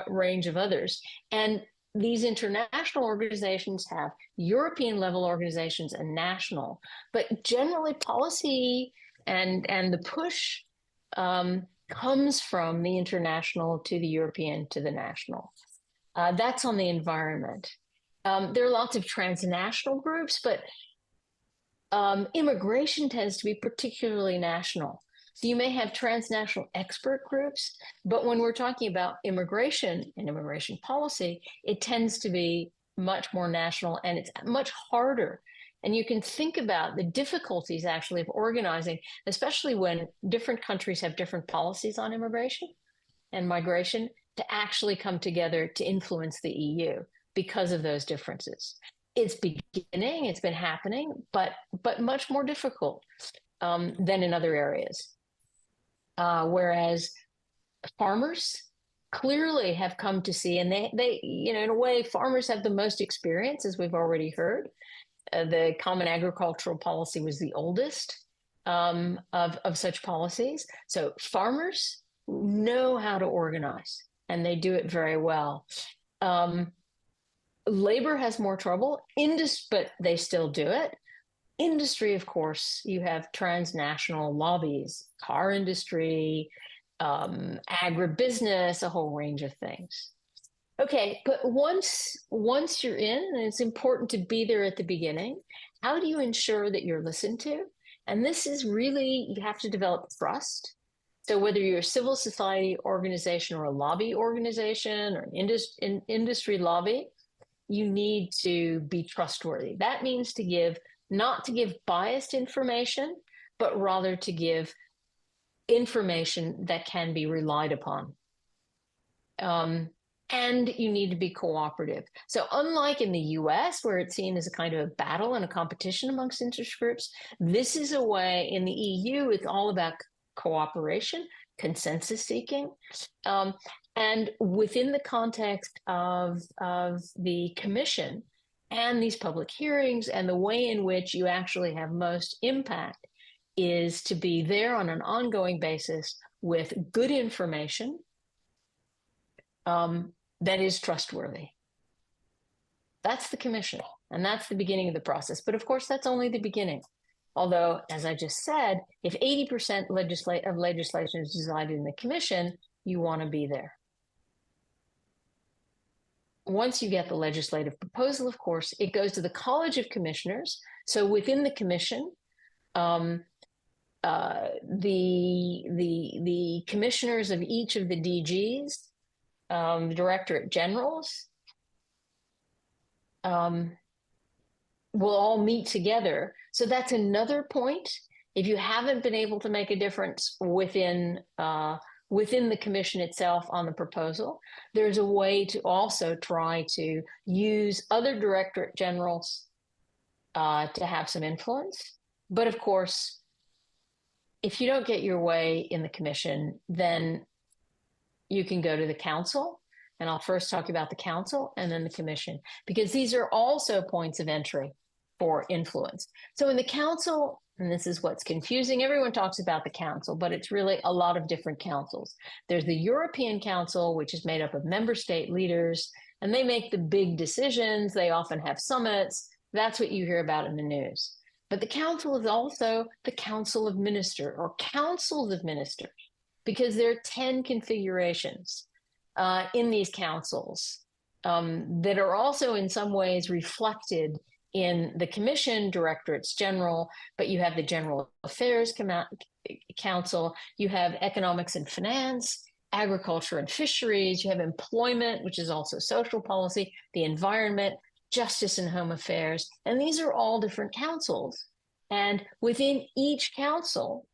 range of others. And these international organizations have European level organizations and national, but generally policy and the push comes from the international to the European to the national. That's on the environment. There are lots of transnational groups, but immigration tends to be particularly national. So you may have transnational expert groups, but when we're talking about immigration and immigration policy, it tends to be much more national, and it's much harder. And you can think about the difficulties actually of organizing, especially when different countries have different policies on immigration and migration, to actually come together to influence the EU because of those differences. It's beginning, it's been happening, but much more difficult than in other areas. Whereas farmers clearly have come to see, and they in a way, farmers have the most experience, as we've already heard. The Common Agricultural Policy was the oldest of such policies. So farmers know how to organize, and they do it very well. Labor has more trouble, but they still do it. Industry, of course, you have transnational lobbies, car industry, agribusiness, a whole range of things. Okay, but once you're in, and it's important to be there at the beginning, how do you ensure that you're listened to? And this is really, you have to develop trust. So whether you're a civil society organization or a lobby organization or an industry lobby, you need to be trustworthy. That means not to give biased information, but rather to give information that can be relied upon. And you need to be cooperative. So unlike in the US, where it's seen as a kind of a battle and a competition amongst interest groups, this is a way in the EU, it's all about cooperation, consensus seeking. And within the context of the commission and these public hearings, and the way in which you actually have most impact is to be there on an ongoing basis with good information that is trustworthy. That's the commission, and that's the beginning of the process. But of course, that's only the beginning. Although, as I just said, if 80% of legislation is decided in the commission, you want to be there. Once you get the legislative proposal, of course, it goes to the College of Commissioners. So within the commission, the commissioners of each of the DGs, the Directorate Generals, will all meet together. So that's another point. If you haven't been able to make a difference within the commission itself on the proposal, there's a way to also try to use other Directorate Generals to have some influence. But of course, if you don't get your way in the commission, then you can go to the council. And I'll first talk about the council and then the commission, because these are also points of entry for influence. So in the council, and this is what's confusing, everyone talks about the council, but it's really a lot of different councils. There's the European Council, which is made up of member state leaders, and they make the big decisions. They often have summits. That's what you hear about in the news. But the council is also the Council of Ministers or councils of ministers, because there are 10 configurations in these councils that are also in some ways reflected in the commission, directorates general, but you have the General Affairs Council, you have economics and finance, agriculture and fisheries, you have employment, which is also social policy, the environment, justice and home affairs. And these are all different councils. And within each council,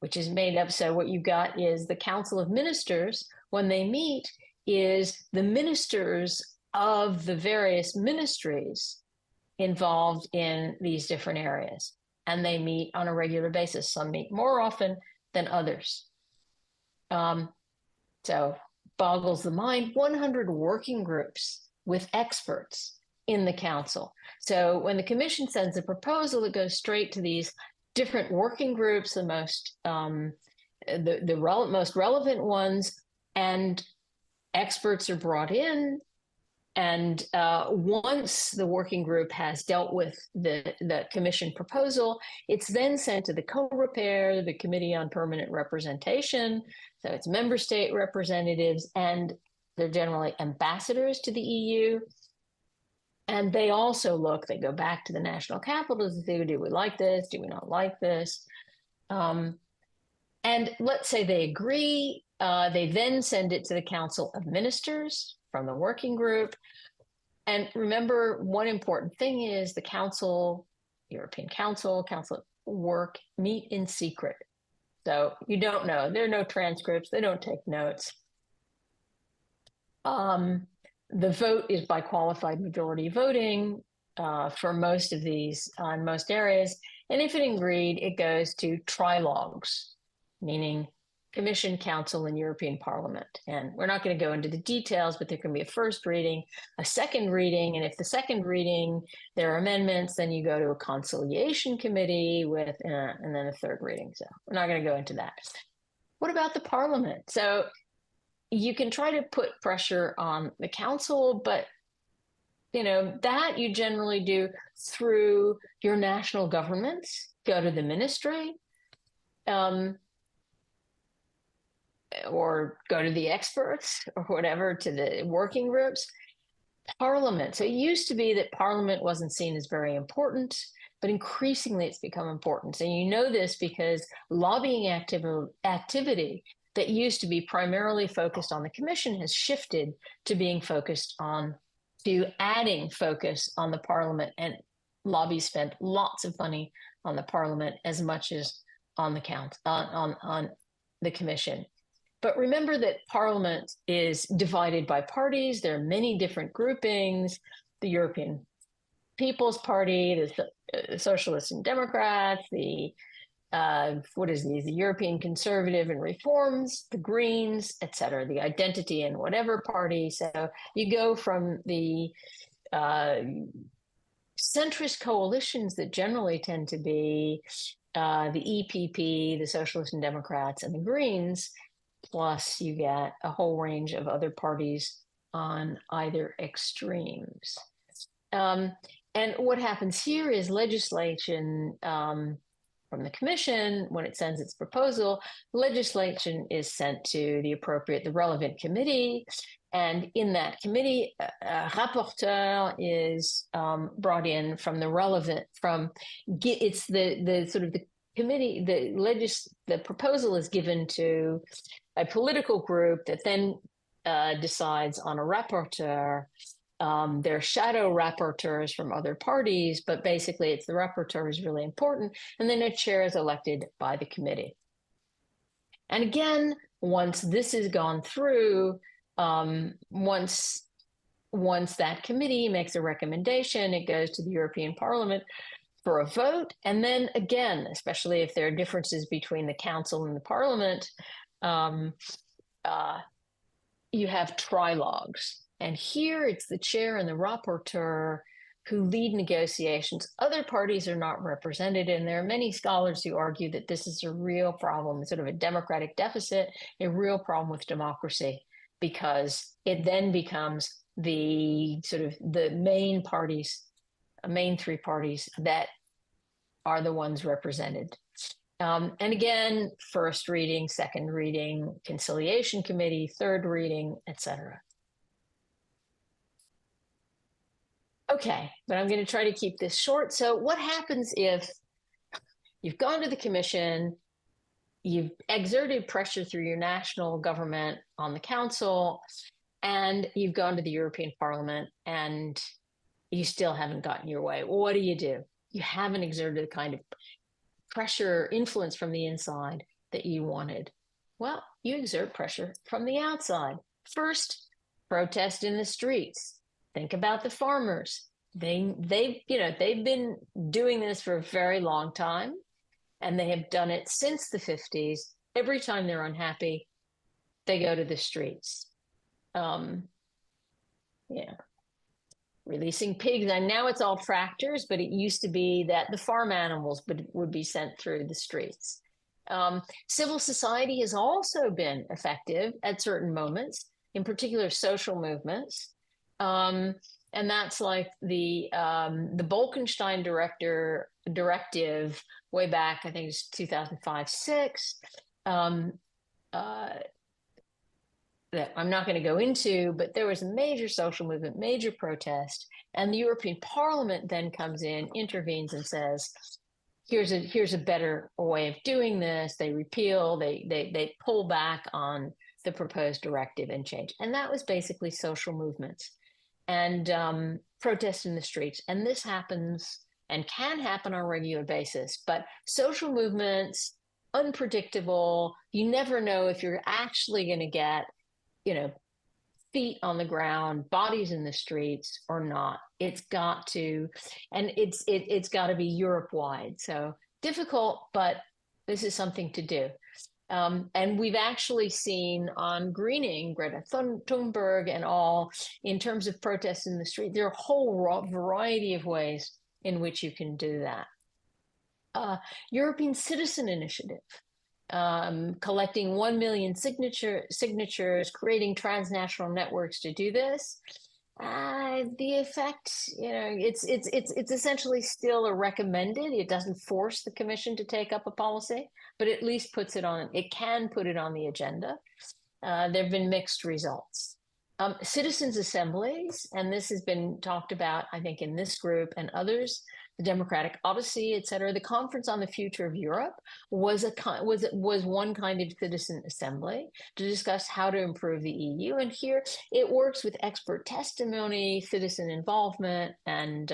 which is made up, so what you've got is the Council of Ministers, when they meet, is the ministers of the various ministries involved in these different areas. And they meet on a regular basis. Some meet more often than others. So boggles the mind, 100 working groups with experts in the council. So when the commission sends a proposal, it goes straight to these different working groups, the most most relevant ones, and experts are brought in. And once the working group has dealt with the commission proposal, it's then sent to the co-repair, the Committee on Permanent Representation. So it's member state representatives, and they're generally ambassadors to the EU. And they also they go back to the national capitals and say, do we like this? Do we not like this? And let's say they agree. They then send it to the Council of Ministers from the working group. And remember, one important thing is the council, European Council meet in secret. So you don't know. There are no transcripts. They don't take notes. The vote is by qualified majority voting for most of these in most areas. And if it agreed, it goes to trilogues, meaning Commission, Council, and European Parliament. And we're not going to go into the details, but there can be a first reading, a second reading, and if the second reading, there are amendments, then you go to a conciliation committee with, and then a third reading. So we're not going to go into that. What about the Parliament? So you can try to put pressure on the Council, but that you generally do through your national governments, go to the ministry, or go to the experts or whatever, to the working groups. Parliament. So it used to be that Parliament wasn't seen as very important, but increasingly it's become important. And you know this because lobbying activity that used to be primarily focused on the Commission has shifted to being focused on, to adding focus on the Parliament. And lobbies spent lots of money on the Parliament as much as on the on the Commission. But remember that Parliament is divided by parties. There are many different groupings: the European People's Party, the Socialists and Democrats, the European Conservative and Reforms, the Greens, etc., the Identity and Whatever Party. So you go from the centrist coalitions that generally tend to be the EPP, the Socialists and Democrats, and the Greens, plus you get a whole range of other parties on either extremes. And what happens here is legislation from the Commission, when it sends its proposal, legislation is sent to the relevant committee. And in that committee, a rapporteur is brought in from the relevant, it's the sort of the committee, the proposal is given to a political group that then decides on a rapporteur. There are shadow rapporteurs from other parties, but basically it's the rapporteur is really important. And then a chair is elected by the committee. And again, once this has gone through, once that committee makes a recommendation, it goes to the European Parliament for a vote. And then again, especially if there are differences between the Council and the Parliament, you have trilogues. And here it's the chair and the rapporteur who lead negotiations. Other parties are not represented, and there are many scholars who argue that this is a real problem, sort of a democratic deficit, a real problem with democracy, because it then becomes the sort of the main three parties that are the ones represented. And again, first reading, second reading, conciliation committee, third reading, etc. Okay, but I'm going to try to keep this short. So what happens if you've gone to the Commission, you've exerted pressure through your national government on the Council, and you've gone to the European Parliament and you still haven't gotten your way? What do? You haven't exerted the kind of pressure, influence from the inside that you wanted. Well, you exert pressure from the outside. First, protest in the streets. Think about the farmers. They've been doing this for a very long time, and they have done it since the 50s. Every time they're unhappy, they go to the streets. Releasing pigs. And now it's all tractors, but it used to be that the farm animals would be sent through the streets. Civil society has also been effective at certain moments, in particular social movements. And that's like the Bolkestein directive way back, I think it's 2005-06, that I'm not going to go into, but there was a major social movement, major protest, and the European Parliament then comes in, intervenes, and says, here's a better way of doing this. They repeal, they pull back on the proposed directive and change. And that was basically social movements and protests in the streets. And this happens and can happen on a regular basis, but social movements, unpredictable. You never know if you're actually going to get, feet on the ground, bodies in the streets or not. It's got to, and it's got to be Europe-wide. So difficult, but this is something to do. And we've actually seen on greening, Greta Thunberg and all, in terms of protests in the street, there are a whole variety of ways in which you can do that. European Citizen Initiative, collecting 1 million signatures, creating transnational networks to do this. The effect, it's essentially still a recommended. It doesn't force the Commission to take up a policy, but at least it can put it on the agenda. There have been mixed results. Citizens' assemblies, and this has been talked about, I think, in this group and others, the Democratic Odyssey, et cetera. The Conference on the Future of Europe was one kind of citizen assembly to discuss how to improve the EU. And here it works with expert testimony, citizen involvement, and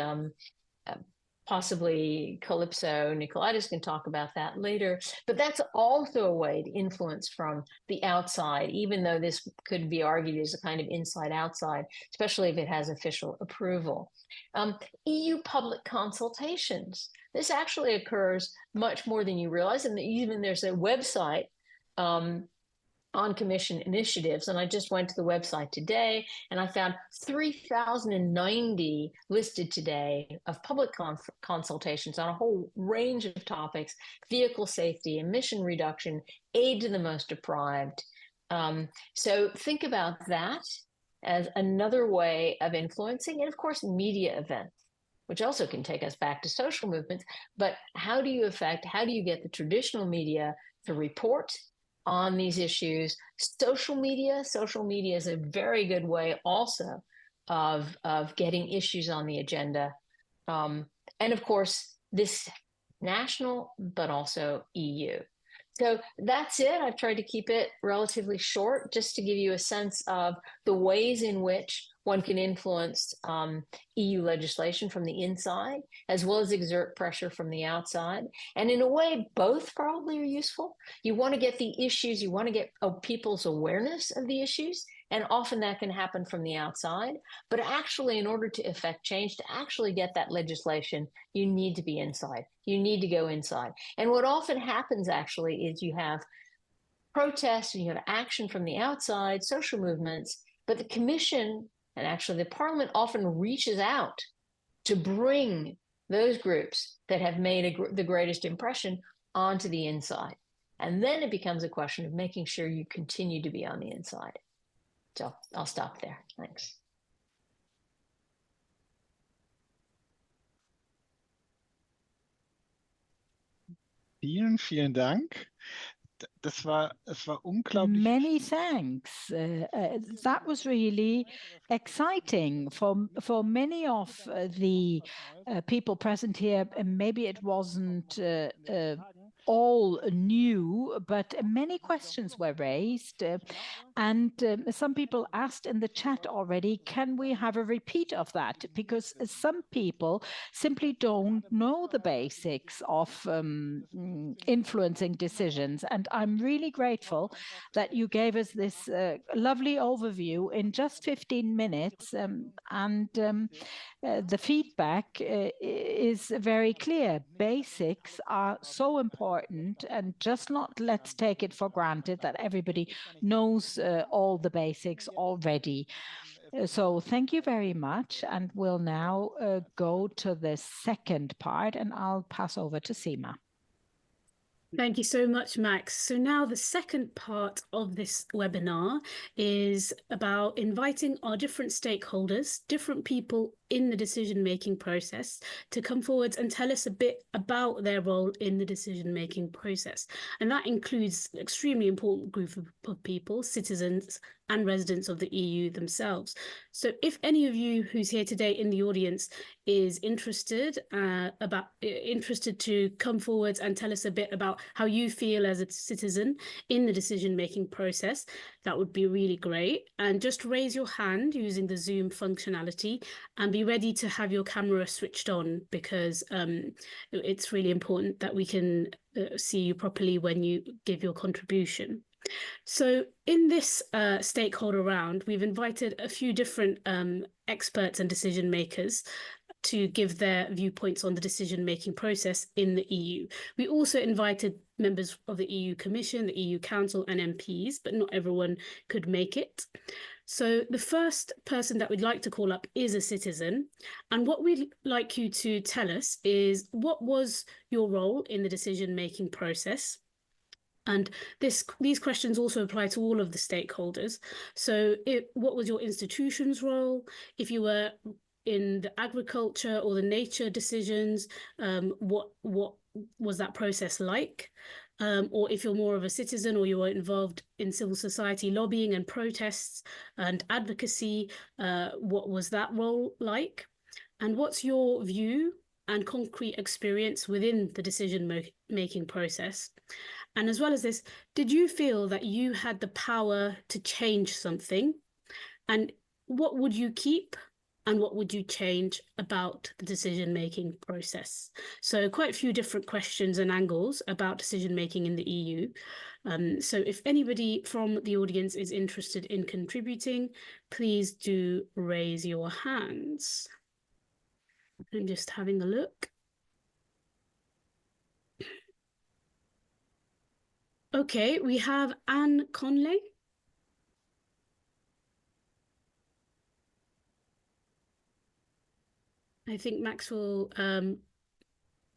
possibly Kalypso, Nicolaidis can talk about that later. But that's also a way to influence from the outside, even though this could be argued as a kind of inside-outside, especially if it has official approval. EU public consultations. This actually occurs much more than you realize. And even there's a website on Commission initiatives. And I just went to the website today and I found 3,090 listed today of public consultations on a whole range of topics: vehicle safety, emission reduction, aid to the most deprived. So think about that as another way of influencing. And of course, media events, which also can take us back to social movements. But how do you get the traditional media to report on these issues? Social media is a very good way also of getting issues on the agenda. And of course, this national, but also EU. So that's it. I've tried to keep it relatively short, just to give you a sense of the ways in which one can influence EU legislation from the inside, as well as exert pressure from the outside. And in a way, both probably are useful. You want to get the issues, you want to get people's awareness of the issues, and often that can happen from the outside. But actually, in order to effect change, to actually get that legislation, you need to be inside. You need to go inside. And what often happens actually is you have protests and you have action from the outside, social movements, but the Commission and actually the Parliament often reaches out to bring those groups that have made the greatest impression onto the inside. And then it becomes a question of making sure you continue to be on the inside. So I'll stop there. Thanks. Vielen Dank. Es war unglaublich. Many thanks. That was really exciting for many of the people present here. Maybe it wasn't all new, but many questions were raised. And some people asked in the chat already, can we have a repeat of that? Because some people simply don't know the basics of influencing decisions. And I'm really grateful that you gave us this lovely overview in just 15 minutes. The feedback is very clear. Basics are so important, and just not let's take it for granted that everybody knows all the basics already. So thank you very much. And we'll now go to the second part, and I'll pass over to Seema. Thank you so much, Max. So now the second part of this webinar is about inviting our different stakeholders, different people in the decision-making process, to come forward and tell us a bit about their role in the decision-making process. And that includes an extremely important group of people, citizens and residents of the EU themselves. So if any of you who's here today in the audience is interested to come forward and tell us a bit about how you feel as a citizen in the decision-making process, that would be really great. And just raise your hand using the Zoom functionality and be ready to have your camera switched on, because it's really important that we can see you properly when you give your contribution. So in this stakeholder round, we've invited a few different experts and decision makers to give their viewpoints on the decision-making process in the EU. We also invited members of the EU Commission, the EU Council and MPs, but not everyone could make it. So the first person that we'd like to call up is a citizen. And what we'd like you to tell us is, what was your role in the decision-making process? And these questions also apply to all of the stakeholders. So what was your institution's role? If you were in the agriculture or the nature decisions, what was that process like? Or if you're more of a citizen or you were involved in civil society lobbying and protests and advocacy, what was that role like? And what's your view and concrete experience within the decision-making process? And as well as this, did you feel that you had the power to change something? And what would you keep and what would you change about the decision-making process? So quite a few different questions and angles about decision-making in the EU. So if anybody from the audience is interested in contributing, please do raise your hands. I'm just having a look. Okay, we have Anne Conley. I think Max will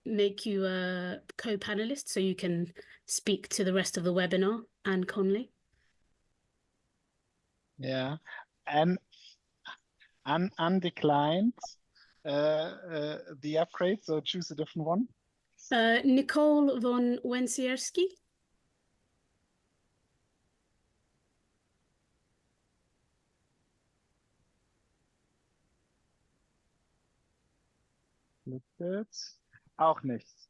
make you a co-panelist so you can speak to the rest of the webinar. Anne Conley. Yeah, Anne declined the upgrade, so choose a different one. Nicole von Wensierski. Auch nichts.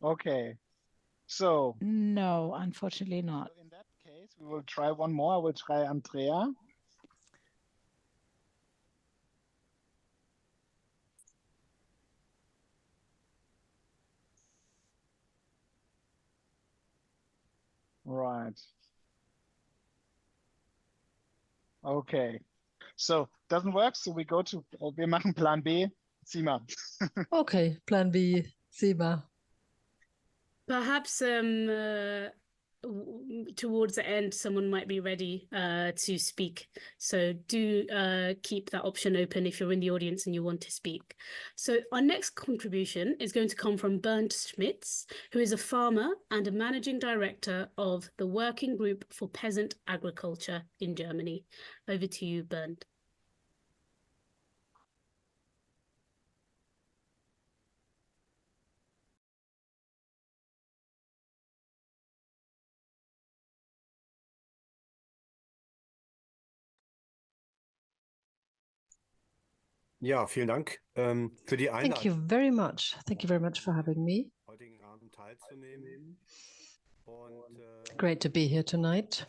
Okay. So. No, unfortunately not. So in that case, we will try one more. I will try Andrea. Right. Okay. So doesn't work. So we go to, wir machen Plan B. Sima. Okay, Plan B, Sima. Perhaps towards the end, someone might be ready to speak. So do keep that option open if you're in the audience and you want to speak. So our next contribution is going to come from Bernd Schmitz, who is a farmer and a managing director of the Working Group for Peasant Agriculture in Germany. Over to you, Bernd. Ja, vielen Dank für die Einladung. Thank you very much. Thank you very much for having me. Heutigen Abend teilzunehmen. Great to be here tonight.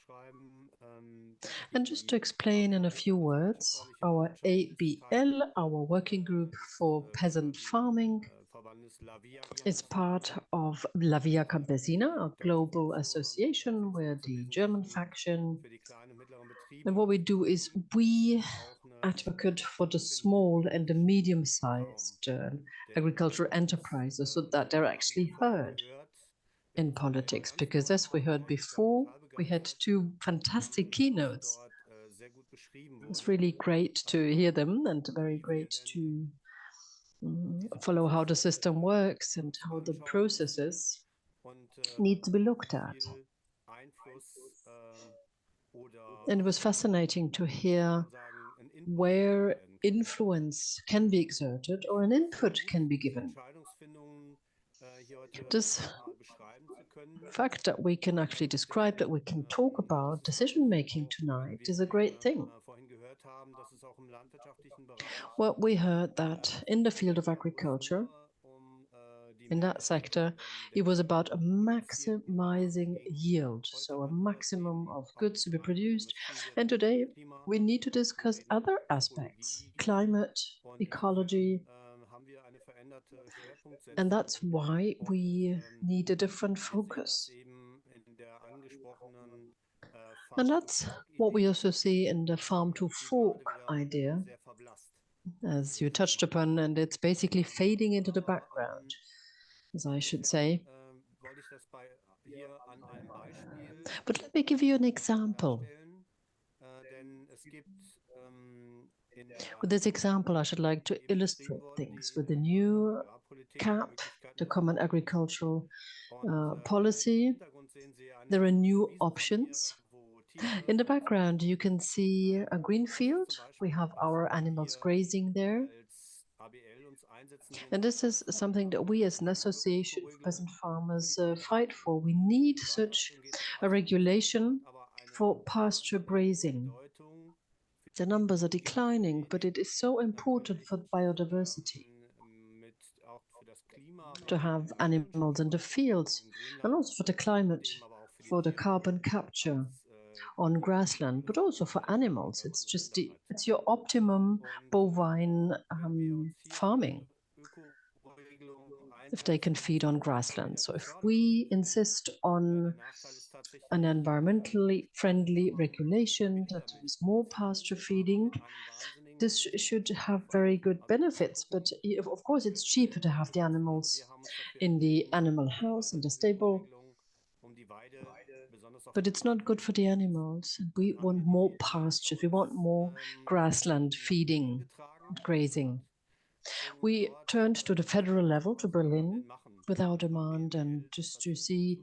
And just to explain in a few words, our ABL, our working group for peasant farming, is part of La Via Campesina, a global association. We're the German faction. And what we do is we advocate for the small and the medium-sized agricultural enterprises so that they're actually heard in politics. Because as we heard before, we had two fantastic keynotes. It's really great to hear them and very great to follow how the system works and how the processes need to be looked at. And it was fascinating to hear where influence can be exerted or an input can be given. This fact that we can actually describe, that we can talk about decision-making tonight is a great thing. Well, we heard that in the field of agriculture, in that sector, it was about maximizing yield, so a maximum of goods to be produced. And today we need to discuss other aspects, climate, ecology. And that's why we need a different focus. And that's what we also see in the farm to fork idea. as you touched upon, and it's basically fading into the background, as I should say. But let me give you an example. With this example, I should like to illustrate things. With the new CAP, the Common Agricultural Policy, there are new options. In the background, you can see a green field. We have our animals grazing there. And this is something that we as an association of peasant farmers fight for. We need such a regulation for pasture grazing. The numbers are declining, but it is so important for biodiversity to have animals in the fields, and also for the climate, for the carbon capture on grassland, but also for animals. It's your optimum bovine farming, if they can feed on grassland. So if we insist on an environmentally friendly regulation, that there is more pasture feeding, this should have very good benefits. But of course, it's cheaper to have the animals in the animal house, in the stable. But it's not good for the animals. We want more pastures. We want more grassland feeding, grazing. We turned to the federal level, to Berlin, with our demand, and just to see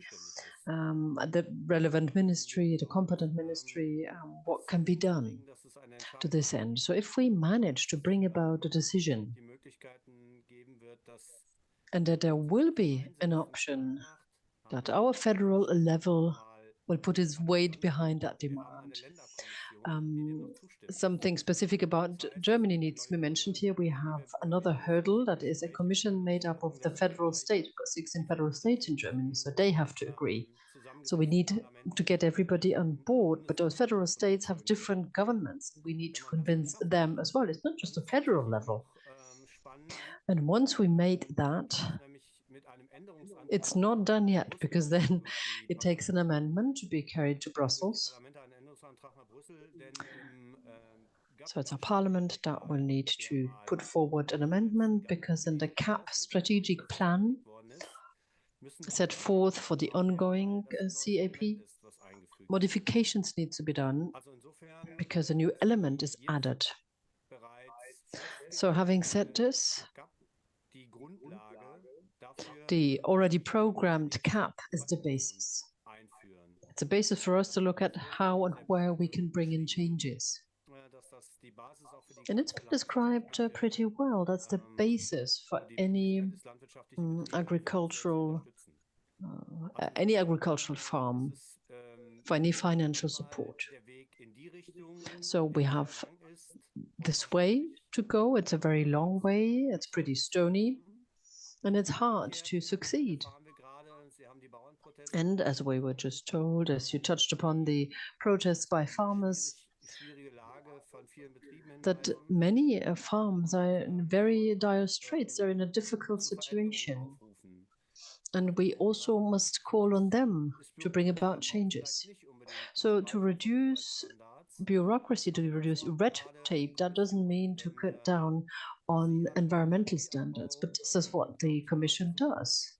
the relevant ministry, the competent ministry, what can be done to this end. So if we manage to bring about a decision, and that there will be an option that our federal level will put its weight behind that demand. Something specific about Germany needs to be mentioned here. We have another hurdle, that is a commission made up of the federal state. We've got 16 federal states in Germany, so they have to agree. So we need to get everybody on board, but those federal states have different governments. We need to convince them as well. It's not just a federal level. And once we made that, it's not done yet, because then it takes an amendment to be carried to Brussels. So it's a parliament that will need to put forward an amendment, because in the CAP strategic plan set forth for the ongoing CAP, modifications need to be done, because a new element is added. So having said this, the already programmed CAP is the basis. It's a basis for us to look at how and where we can bring in changes. And it's been described pretty well. That's the basis for any agricultural farm, for any financial support. So we have this way to go. It's a very long way. It's pretty stony, and it's hard to succeed. And as we were just told, as you touched upon, the protests by farmers, that many farms are in very dire straits. They're in a difficult situation. And we also must call on them to bring about changes. So to reduce bureaucracy, to reduce red tape, that doesn't mean to cut down on environmental standards, but this is what the Commission does.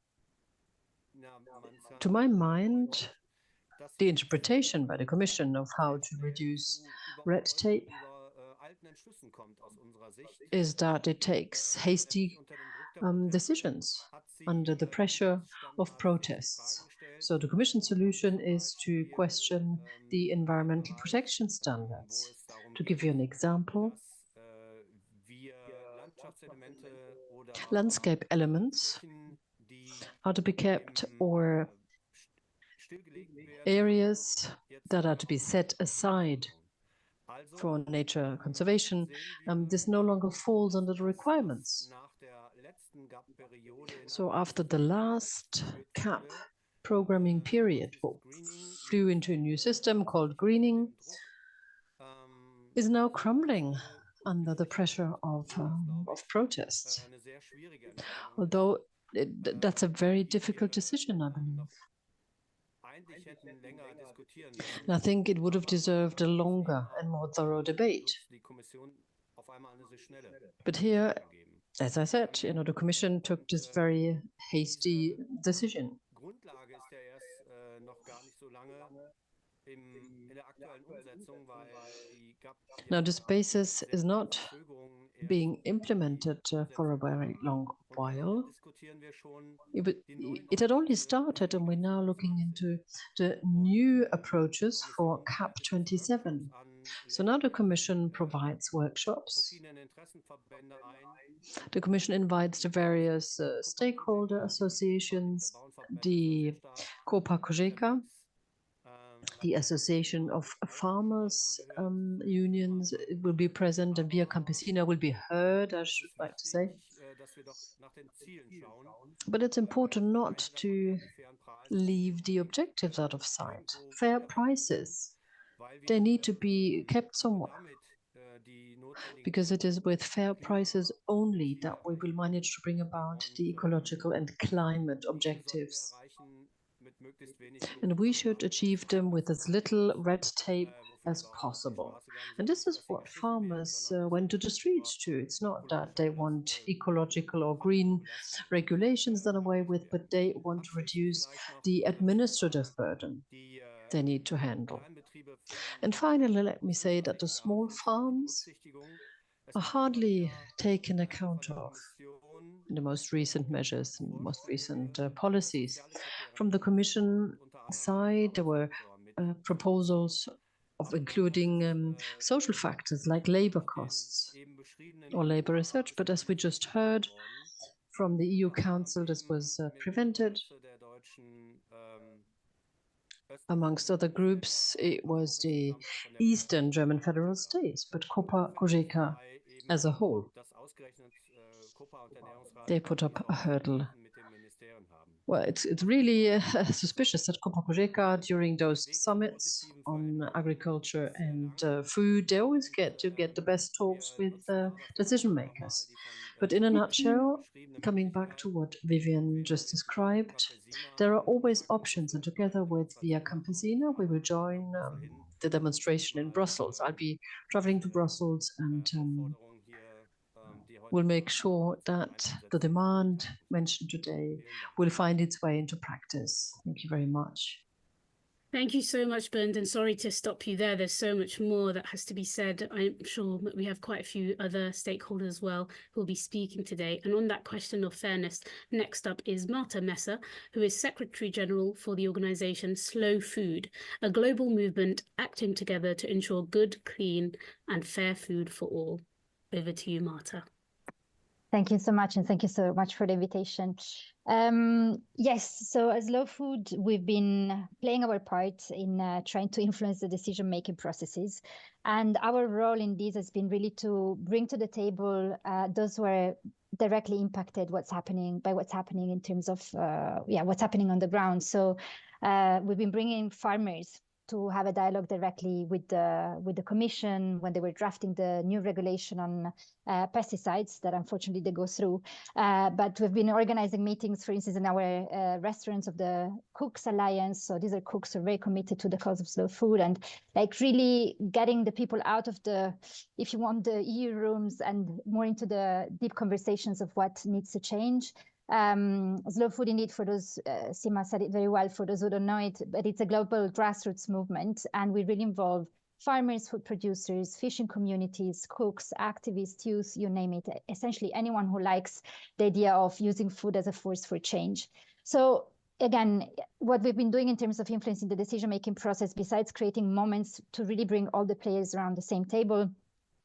To my mind, the interpretation by the Commission of how to reduce red tape is that it takes hasty decisions under the pressure of protests. So the Commission solution is to question the environmental protection standards. To give you an example, landscape elements are to be kept, or areas that are to be set aside for nature conservation. This no longer falls under the requirements. So after the last CAP programming period, what flew into a new system called greening, is now crumbling under the pressure of protests. Although that's a very difficult decision, I believe. And I think it would have deserved a longer and more thorough debate. But here, as I said, the Commission took this very hasty decision. Now, this basis is not being implemented for a very long while. It had only started, and we're now looking into the new approaches for CAP27. So now the Commission provides workshops. The Commission invites the various stakeholder associations, the Copa Cogeca, the Association of Farmers Unions will be present, and Via Campesina will be heard, I should like to say. But it's important not to leave the objectives out of sight. Fair prices, they need to be kept somewhere, because it is with fair prices only that we will manage to bring about the ecological and climate objectives. And we should achieve them with as little red tape as possible. And this is what farmers went to the streets to. It's not that they want ecological or green regulations done away with, but they want to reduce the administrative burden they need to handle. And finally, let me say that the small farms are hardly taken account of in the most recent measures and most recent policies. From the Commission side, there were proposals of including social factors like labor costs or labor research, but as we just heard from the EU Council, this was prevented. Amongst other groups, it was the Eastern German federal states, but Copa Cogeca as a whole, they put up a hurdle. Well, it's really suspicious that Copa Cogeca, during those summits on agriculture and food, they always get the best talks with decision makers. But in a nutshell, coming back to what Vivien just described, there are always options, and together with Via Campesina, we will join the demonstration in Brussels. I'll be traveling to Brussels, and we'll make sure that the demand mentioned today will find its way into practice. Thank you very much. Thank you so much, Bernd, and sorry to stop you there. There's so much more that has to be said. I'm sure that we have quite a few other stakeholders as well who will be speaking today. And on that question of fairness, next up is Marta Messa, who is Secretary General for the organization Slow Food, a global movement acting together to ensure good, clean, and fair food for all. Over to you, Marta. Thank you so much, and thank you so much for the invitation. Yes, so as Slow Food, we've been playing our part in trying to influence the decision-making processes. And our role in this has been really to bring to the table those who are directly impacted what's happening in terms of what's happening on the ground. So we've been bringing farmers to have a dialogue directly with the Commission when they were drafting the new regulation on pesticides that unfortunately they go through. But we've been organizing meetings, for instance, in our restaurants of the Cooks Alliance. So these are cooks who are very committed to the cause of slow food, and like really getting the people out of the, if you want, the EU rooms and more into the deep conversations of what needs to change. Slow food, indeed, for those, Sima said it very well, for those who don't know it, but it's a global grassroots movement, and we really involve farmers, food producers, fishing communities, cooks, activists, youth, you name it, essentially anyone who likes the idea of using food as a force for change. So again, what we've been doing in terms of influencing the decision-making process, besides creating moments to really bring all the players around the same table,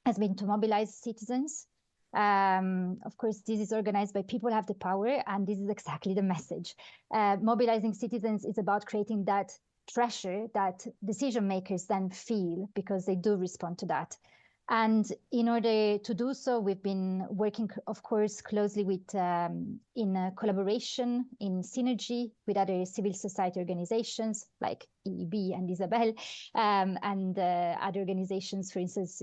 has been to mobilize citizens. Of course, this is organized by people who have the power, and this is exactly the message. Mobilizing citizens is about creating that pressure that decision makers then feel, because they do respond to that. And in order to do so, we've been working, of course, closely with, in collaboration, in synergy with other civil society organizations like EEB and Isabel, and other organizations, for instance,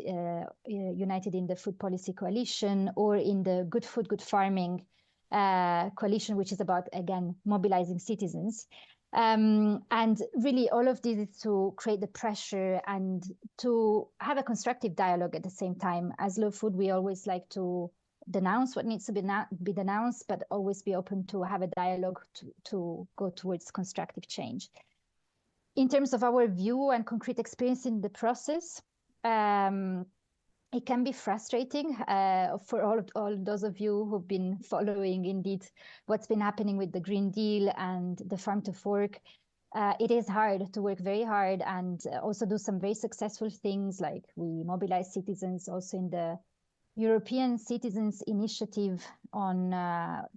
united in the Food Policy Coalition or in the Good Food, Good Farming Coalition, which is about, again, mobilizing citizens. And really all of this is to create the pressure and to have a constructive dialogue at the same time. As Slow Food, we always like to denounce what needs to be denounced, but always be open to have a dialogue to go towards constructive change. In terms of our view and concrete experience in the process, it can be frustrating for all those of you who've been following indeed what's been happening with the Green Deal and the Farm to Fork. It is hard to work very hard and also do some very successful things, like we mobilize citizens also in the European Citizens Initiative on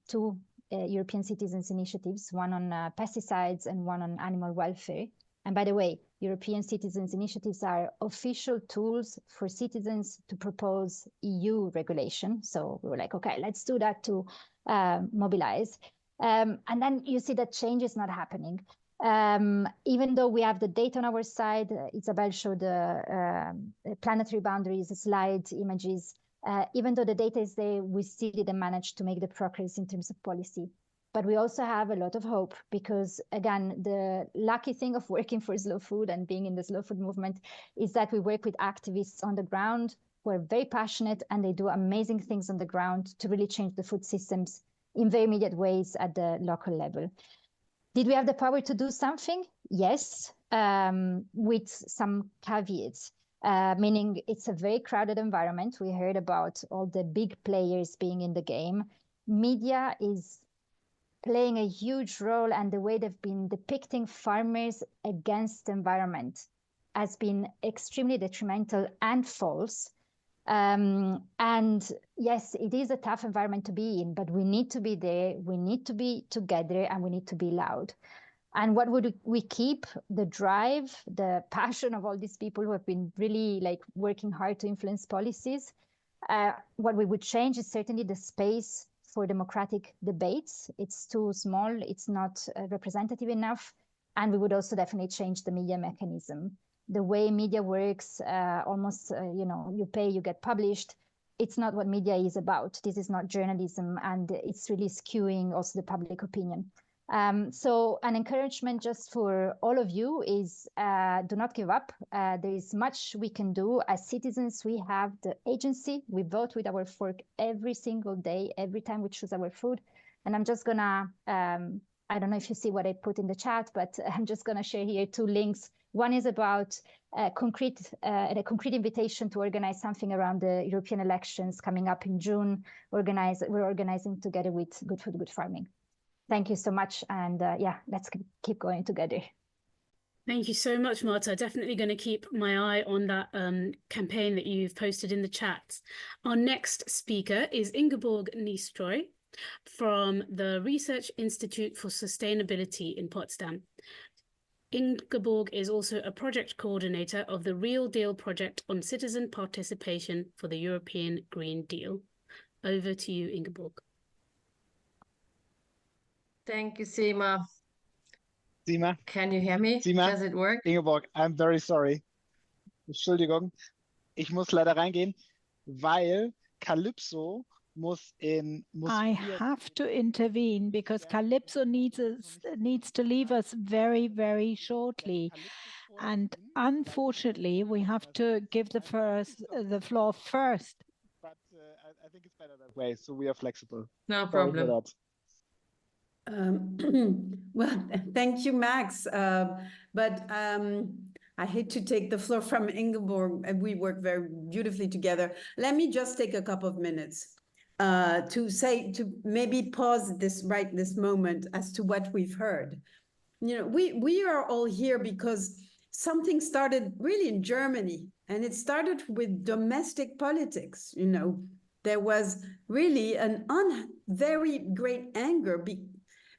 two European Citizens Initiatives, one on pesticides and one on animal welfare. And by the way, European Citizens Initiatives are official tools for citizens to propose EU regulation. So we were like, okay, let's do that to mobilize. And then you see that change is not happening. Even though we have the data on our side, Isabel showed the planetary boundaries, slide images. Even though the data is there, we still didn't manage to make the progress in terms of policy. But we also have a lot of hope because, again, the lucky thing of working for Slow Food and being in the Slow Food movement is that we work with activists on the ground who are very passionate and they do amazing things on the ground to really change the food systems in very immediate ways at the local level. Did we have the power to do something? Yes, with some caveats. Meaning it's a very crowded environment. We heard about all the big players being in the game. Media is playing a huge role, and the way they've been depicting farmers against the environment has been extremely detrimental and false. And yes, it is a tough environment to be in, but we need to be there, we need to be together, and we need to be loud. And what would we keep? The drive, the passion of all these people who have been really like working hard to influence policies. What we would change is certainly the space for democratic debates. It's too small, it's not representative enough. And we would also definitely change the media mechanism. The way media works, almost, you pay, you get published. It's not what media is about. This is not journalism, and it's really skewing also the public opinion. So an encouragement just for all of you is do not give up. There is much we can do. As citizens, we have the agency. We vote with our fork every single day, every time we choose our food. And I'm just gonna, I don't know if you see what I put in the chat, but I'm just gonna share here 2 links. One is about a concrete invitation to organize something around the European elections coming up in June. We're organizing together with Good Food, Good Farming. Thank you so much. And yeah, let's keep going together. Thank you so much, Marta. Definitely going to keep my eye on that campaign that you've posted in the chat. Our next speaker is Ingeborg Nistroy from the Research Institute for Sustainability in Potsdam. Ingeborg is also a project coordinator of the Real Deal project on citizen participation for the European Green Deal. Over to you, Ingeborg. Thank you, Sima. Sima? Can you hear me? Sima? Does it work? Ingeborg, I'm very sorry. Entschuldigung. Ich muss leider reingehen, weil Kalypso I have to intervene because Kalypso needs to leave us very, very shortly. And unfortunately, we have to give the floor first. But I think it's better that way, so we are flexible. No problem. Well, thank you, Max. But I hate to take the floor from Ingeborg, and we work very beautifully together. Let me just take a couple of minutes to maybe pause this moment as to what we've heard. You know, we are all here because something started really in Germany, and it started with domestic politics. You know, there was really an very great anger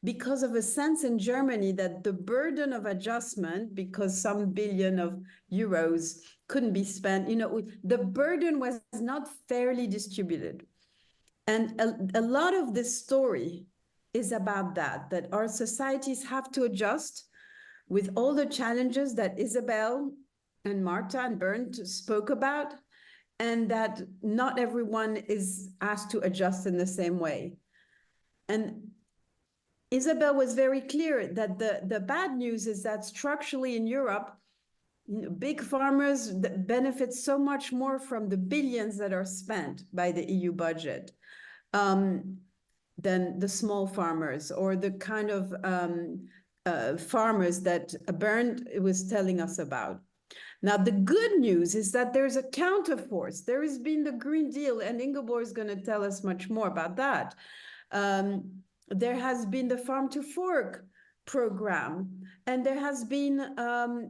because of a sense in Germany that the burden of adjustment, because some billion of euros couldn't be spent, you know, the burden was not fairly distributed. And a lot of this story is about that our societies have to adjust with all the challenges that Isabel and Marta and Bernd spoke about, and that not everyone is asked to adjust in the same way. And Isabel was very clear that the bad news is that structurally in Europe, big farmers benefit so much more from the billions that are spent by the EU budget than the small farmers or the kind of farmers that Bernd was telling us about. Now, the good news is that there's a counterforce. There has been the Green Deal, and Ingeborg is going to tell us much more about that. There has been the Farm to Fork program, and there has been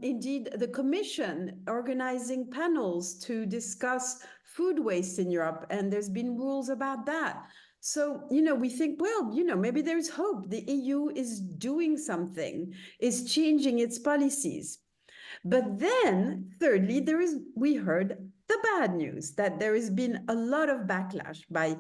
indeed the Commission organizing panels to discuss food waste in Europe, and there's been rules about that. So, we think, well, maybe there's hope. The EU is doing something, is changing its policies. But then, thirdly, we heard the bad news, that there has been a lot of backlash by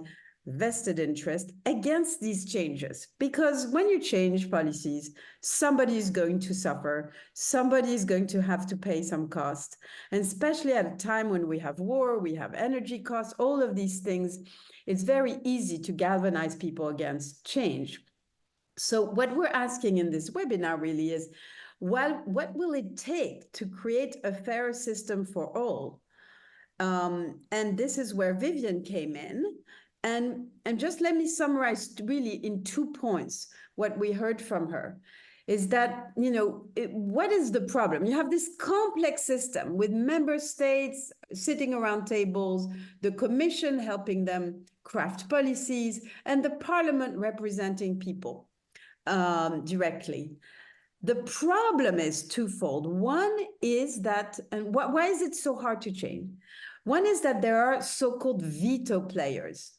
vested interest against these changes. Because when you change policies, somebody is going to suffer, somebody is going to have to pay some cost. And especially at a time when we have war, we have energy costs, all of these things, it's very easy to galvanize people against change. So what we're asking in this webinar really is, well, what will it take to create a fairer system for all? And this is where Vivien came in. And just let me summarize really in 2 points what we heard from her. Is that, what is the problem? You have this complex system with member states sitting around tables, the Commission helping them craft policies, and the Parliament representing people directly. The problem is twofold. One is that, and why is it so hard to change? One is that there are so-called veto players,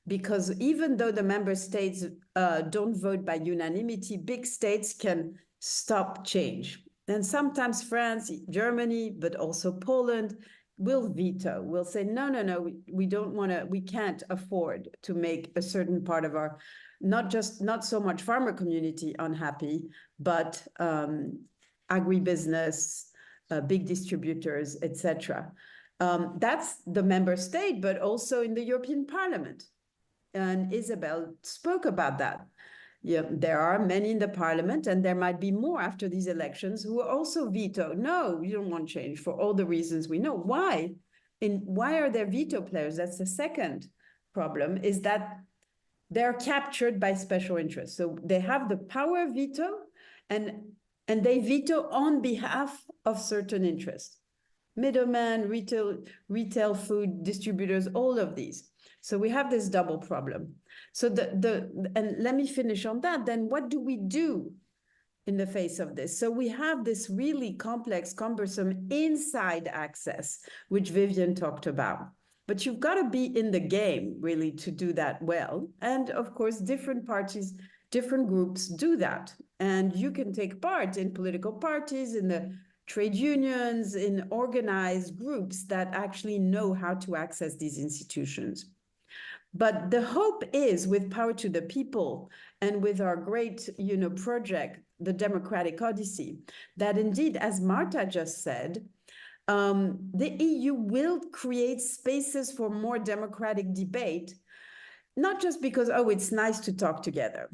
because even though the member states don't vote by unanimity, big states can stop change. And sometimes France, Germany, but also Poland will veto, will say, no, we don't want to, we can't afford to make a certain part of our, not so much farmer community unhappy, but agribusiness, big distributors, etc. That's the member state, but also in the European Parliament. And Isabel spoke about that. Yeah, there are many in the Parliament, and there might be more after these elections who also veto. No, we don't want change for all the reasons we know. Why? Why are there veto players? That's the second problem, is that they're captured by special interests. So they have the power of veto, and they veto on behalf of certain interests. Middlemen, retail food distributors, all of these. So we have this double problem. So and let me finish on that. Then what do we do in the face of this? So we have this really complex, cumbersome inside access, which Vivien talked about. But you've got to be in the game, really, to do that well. And of course, different parties, different groups do that. And you can take part in political parties, in the trade unions, in organized groups that actually know how to access these institutions. But the hope is, with Power to the People and with our great, project, the Democratic Odyssey, that indeed, as Marta just said, the EU will create spaces for more democratic debate, not just because, it's nice to talk together,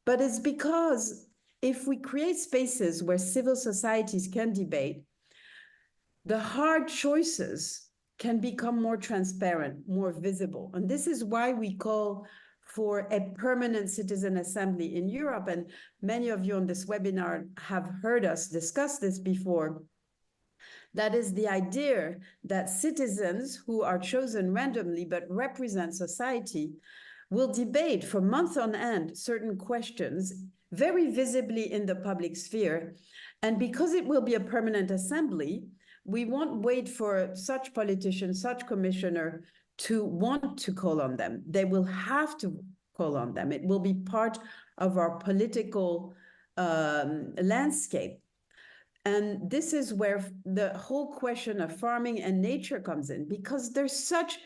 but it's because if we create spaces where civil societies can debate, the hard choices can become more transparent, more visible. And this is why we call for a permanent citizen assembly in Europe. And many of you on this webinar have heard us discuss this before. That is the idea that citizens who are chosen randomly but represent society will debate for months on end certain questions very visibly in the public sphere. And because it will be a permanent assembly, we won't wait for such politician, such commissioner to want to call on them. They will have to call on them. It will be part of our political landscape. And this is where the whole question of farming and nature comes in, because there's such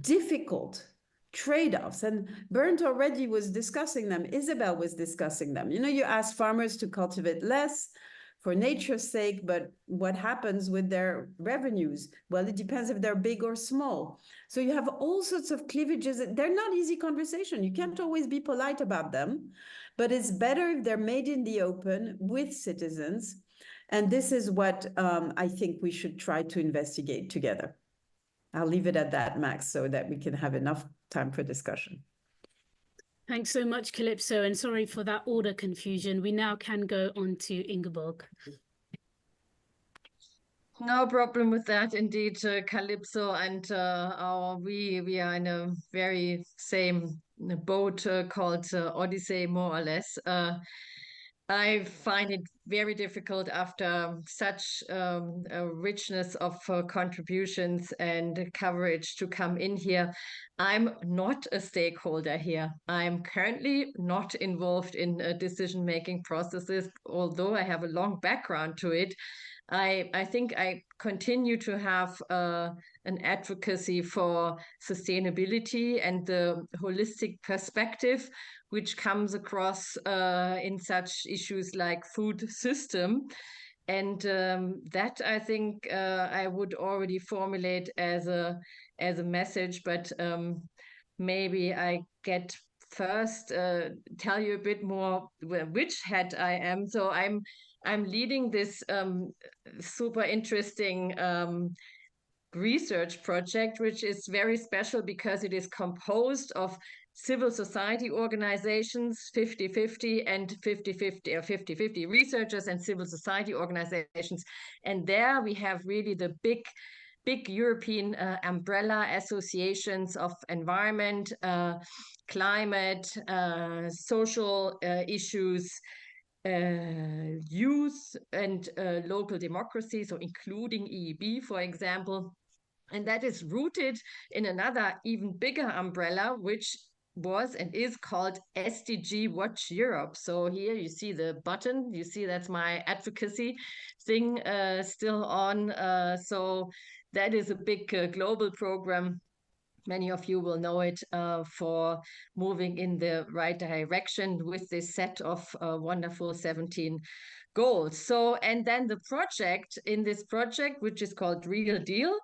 difficult trade-offs. And Bernd already was discussing them. Isabel was discussing them. You ask farmers to cultivate less for nature's sake, but what happens with their revenues? Well, it depends if they're big or small. So you have all sorts of cleavages. They're not easy conversation. You can't always be polite about them. but it's better if they're made in the open with citizens. And this is what I think we should try to investigate together. I'll leave it at that, Max, so that we can have enough time for discussion. Thanks so much, Kalypso, and sorry for that order confusion. We now can go on to Ingeborg. No problem with that, indeed, Kalypso and we are in a very same boat called Odyssey, more or less. I find it very difficult after such a richness of contributions and coverage to come in here. I'm not a stakeholder here. I'm currently not involved in decision-making processes, although I have a long background to it. I think I continue to have an advocacy for sustainability and the holistic perspective, which comes across in such issues like food system. And that I think I would already formulate as a message, but maybe I get first tell you a bit more which hat I am. So I'm leading this super interesting research project, which is very special because it is composed of civil society organizations, 50-50 and 50-50 or 50-50 researchers and civil society organizations. And there we have really the big European umbrella associations of environment, climate, social issues, youth and local democracy, so including EEB, for example. And that is rooted in another even bigger umbrella, which was and is called SDG Watch Europe. So here you see the button, you see that's my advocacy thing still on. So that is a big global program. Many of you will know it for moving in the right direction with this set of wonderful 17 goals. So, and then the project, in this project, which is called Real Deal,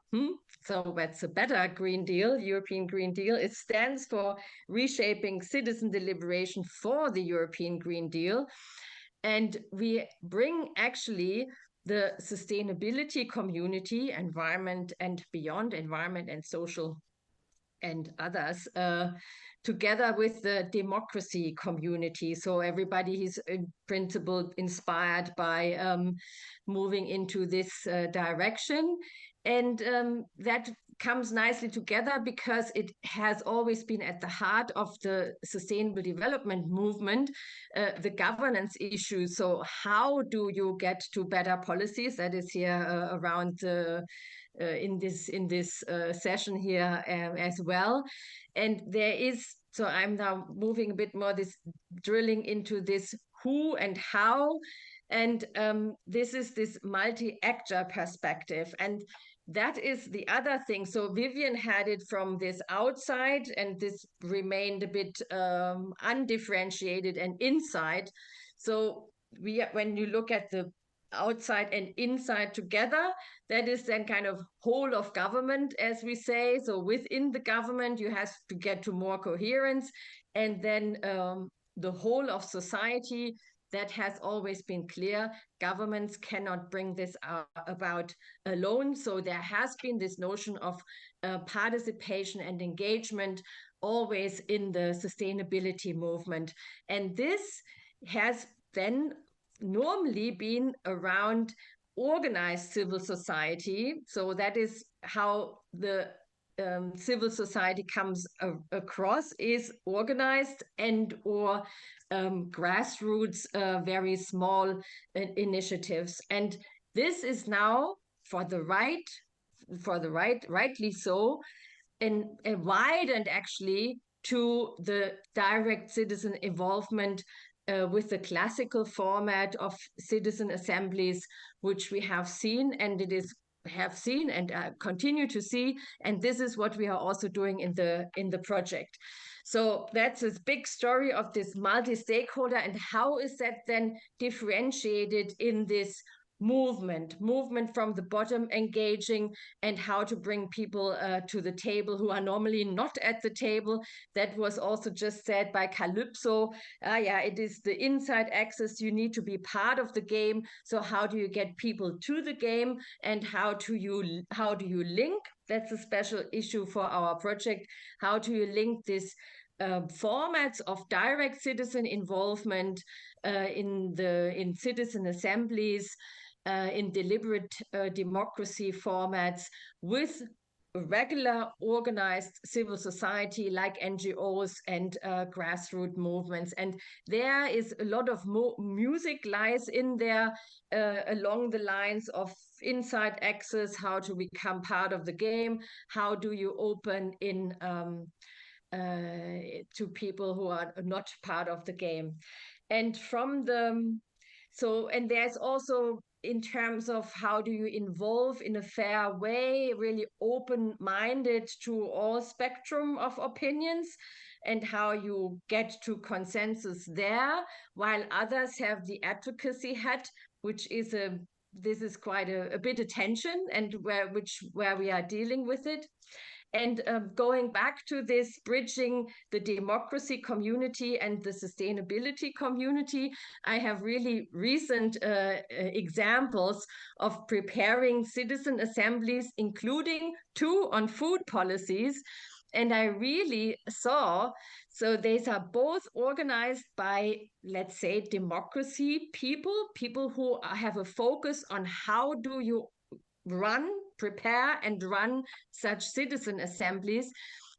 so that's a better Green Deal, European Green Deal. It stands for Reshaping Citizen Deliberation for the European Green Deal. And we bring actually the sustainability community, environment and beyond, environment and social and others, together with the democracy community. So everybody is in principle inspired by moving into this direction. And that comes nicely together because it has always been at the heart of the sustainable development movement, the governance issues. So how do you get to better policies? That is here around in this session here as well. And there is, so I'm now moving a bit more this drilling into this who and how, and this is this multi-actor perspective. And that is the other thing. So Vivien had it from this outside, and this remained a bit undifferentiated and inside. So when you look at the outside and inside together, that is then kind of whole of government, as we say. So within the government, you have to get to more coherence, and then the whole of society. That has always been clear. Governments cannot bring this about alone. So there has been this notion of participation and engagement always in the sustainability movement. And this has then normally been around organized civil society. So that is how the civil society comes across, is organized and or grassroots, very small initiatives. And this is now rightly so, and widened actually to the direct citizen involvement with the classical format of citizen assemblies, which we have seen and continue to see. And this is what we are also doing in the project. So that's a big story of this multi-stakeholder, and how is that then differentiated in this movement from the bottom, engaging, and how to bring people to the table who are normally not at the table. That was also just said by Kalypso. Yeah, it is the inside access. You need to be part of the game. So how do you get people to the game, and how do you link? That's a special issue for our project. How do you link this formats of direct citizen involvement in citizen assemblies, in deliberate democracy formats, with regular organized civil society like NGOs and grassroots movements. And there is a lot of music lies in there along the lines of inside access, how to become part of the game, how do you open in to people who are not part of the game. And and there's also, in terms of how do you involve in a fair way, really open-minded to all spectrum of opinions, and how you get to consensus there, while others have the advocacy hat, which is this is quite a bit of tension, and where we are dealing with it. And going back to this, bridging the democracy community and the sustainability community, I have really recent examples of preparing citizen assemblies, including 2 on food policies. And I really saw, so these are both organized by, let's say, democracy people who have a focus on how do you prepare and run such citizen assemblies.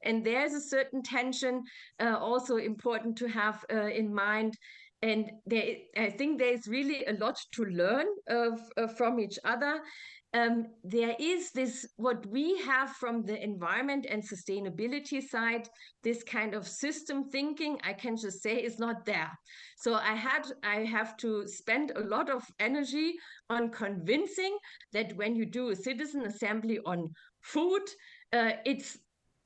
And there's a certain tension also important to have in mind. And I think there's really a lot to learn from each other. There is this, what we have from the environment and sustainability side, this kind of system thinking, I can just say, is not there. So I have to spend a lot of energy on convincing that when you do a citizen assembly on food,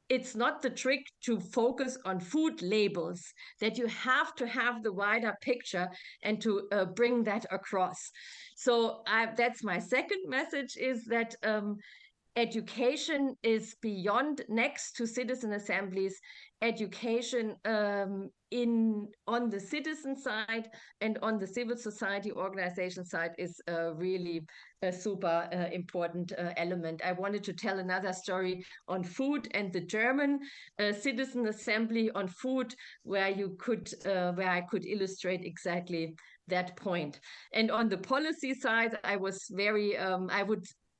it's not the trick to focus on food labels, that you have to have the wider picture and to bring that across. So that's my second message, is that education is beyond, next to citizen assemblies, education on the citizen side and on the civil society organization side is really a super important element. I wanted to tell another story on food and the German citizen assembly on food, where I could illustrate exactly that point. And on the policy side, I would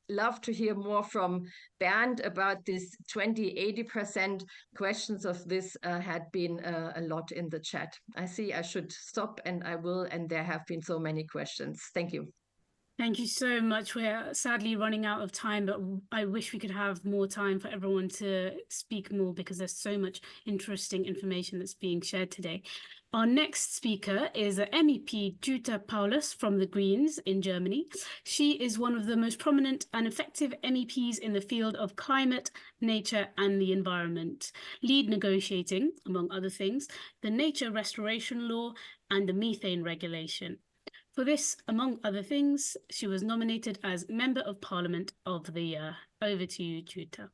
love to hear more from Bernd about this 20-80% questions of this had been a lot in the chat. I see I should stop, and I will, and there have been so many questions. Thank you. Thank you so much. We're sadly running out of time, but I wish we could have more time for everyone to speak more, because there's so much interesting information that's being shared today. Our next speaker is MEP Jutta Paulus from the Greens in Germany. She is one of the most prominent and effective MEPs in the field of climate, nature, and the environment, lead negotiating, among other things, the nature restoration law and the methane regulation. For this, among other things, she was nominated as Member of Parliament of the Year. Over to you, Jutta.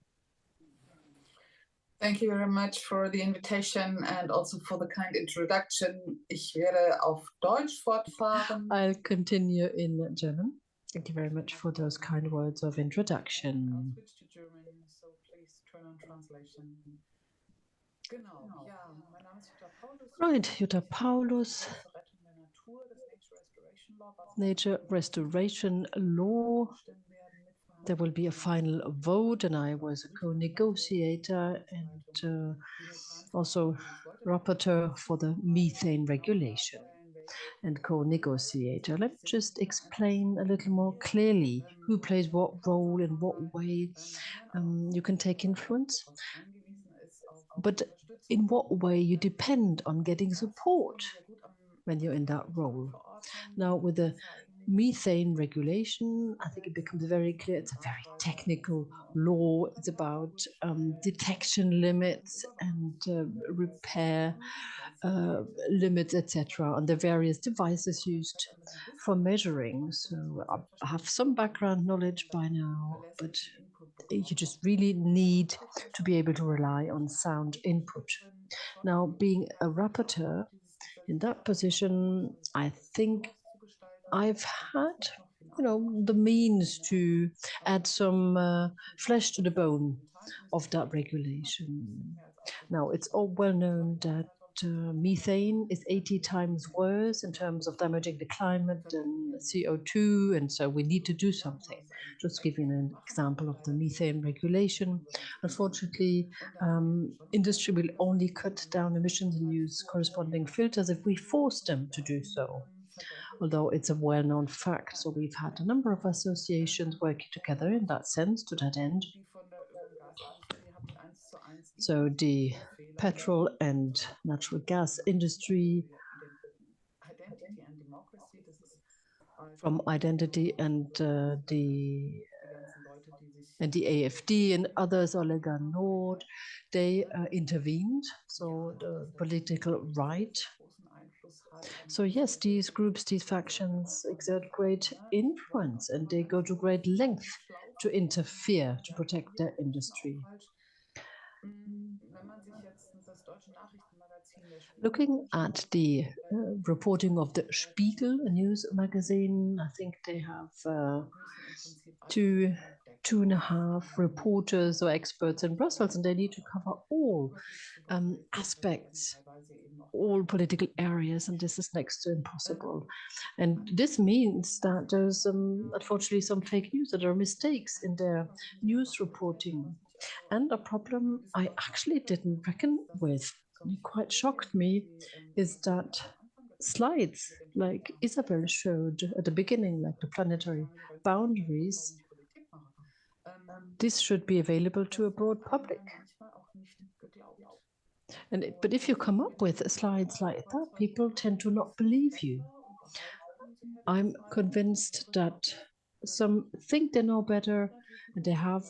Thank you very much for the invitation and also for the kind introduction. Ich werde auf Deutsch fortfahren. I'll continue in German. Thank you very much for those kind words of introduction. I'll switch to German, so please turn on translation. Genau, ja, mein Name ist Jutta Paulus. Right, Jutta Paulus. Nature restoration law. There will be a final vote, and I was a co-negotiator and also rapporteur for the methane regulation and co-negotiator. Let me just explain a little more clearly who plays what role, in what way you can take influence, but in what way you depend on getting support when you're in that role. Now, with the methane regulation, I think it becomes very clear. It's a very technical law. It's about detection limits and repair limits, etc., and the various devices used for measuring. So I have some background knowledge by now, but you just really need to be able to rely on sound input. Now, being a rapporteur in that position, I think I've had, the means to add some flesh to the bone of that regulation. Now, it's all well known that methane is 80 times worse in terms of damaging the climate than CO2, and so we need to do something. Just giving an example of the methane regulation. Unfortunately, industry will only cut down emissions and use corresponding filters if we force them to do so, although it's a well-known fact. So we've had a number of associations working together in that sense, to that end. So the petrol and natural gas industry, from Identity and the AFD and others, Olega Nord, they intervened. So the political right. So yes, these groups, these factions exert great influence, and they go to great length to interfere to protect their industry. Looking at the reporting of the Spiegel, a news magazine, I think they have two and a half reporters or experts in Brussels, and they need to cover all aspects, all political areas, and this is next to impossible. And this means that there's unfortunately some fake news, that there are mistakes in their news reporting. And a problem I actually didn't reckon with, and it quite shocked me, is that slides like Isabel showed at the beginning, like the planetary boundaries, this should be available to a broad public. But if you come up with slides like that, people tend to not believe you. I'm convinced that some think they know better and they have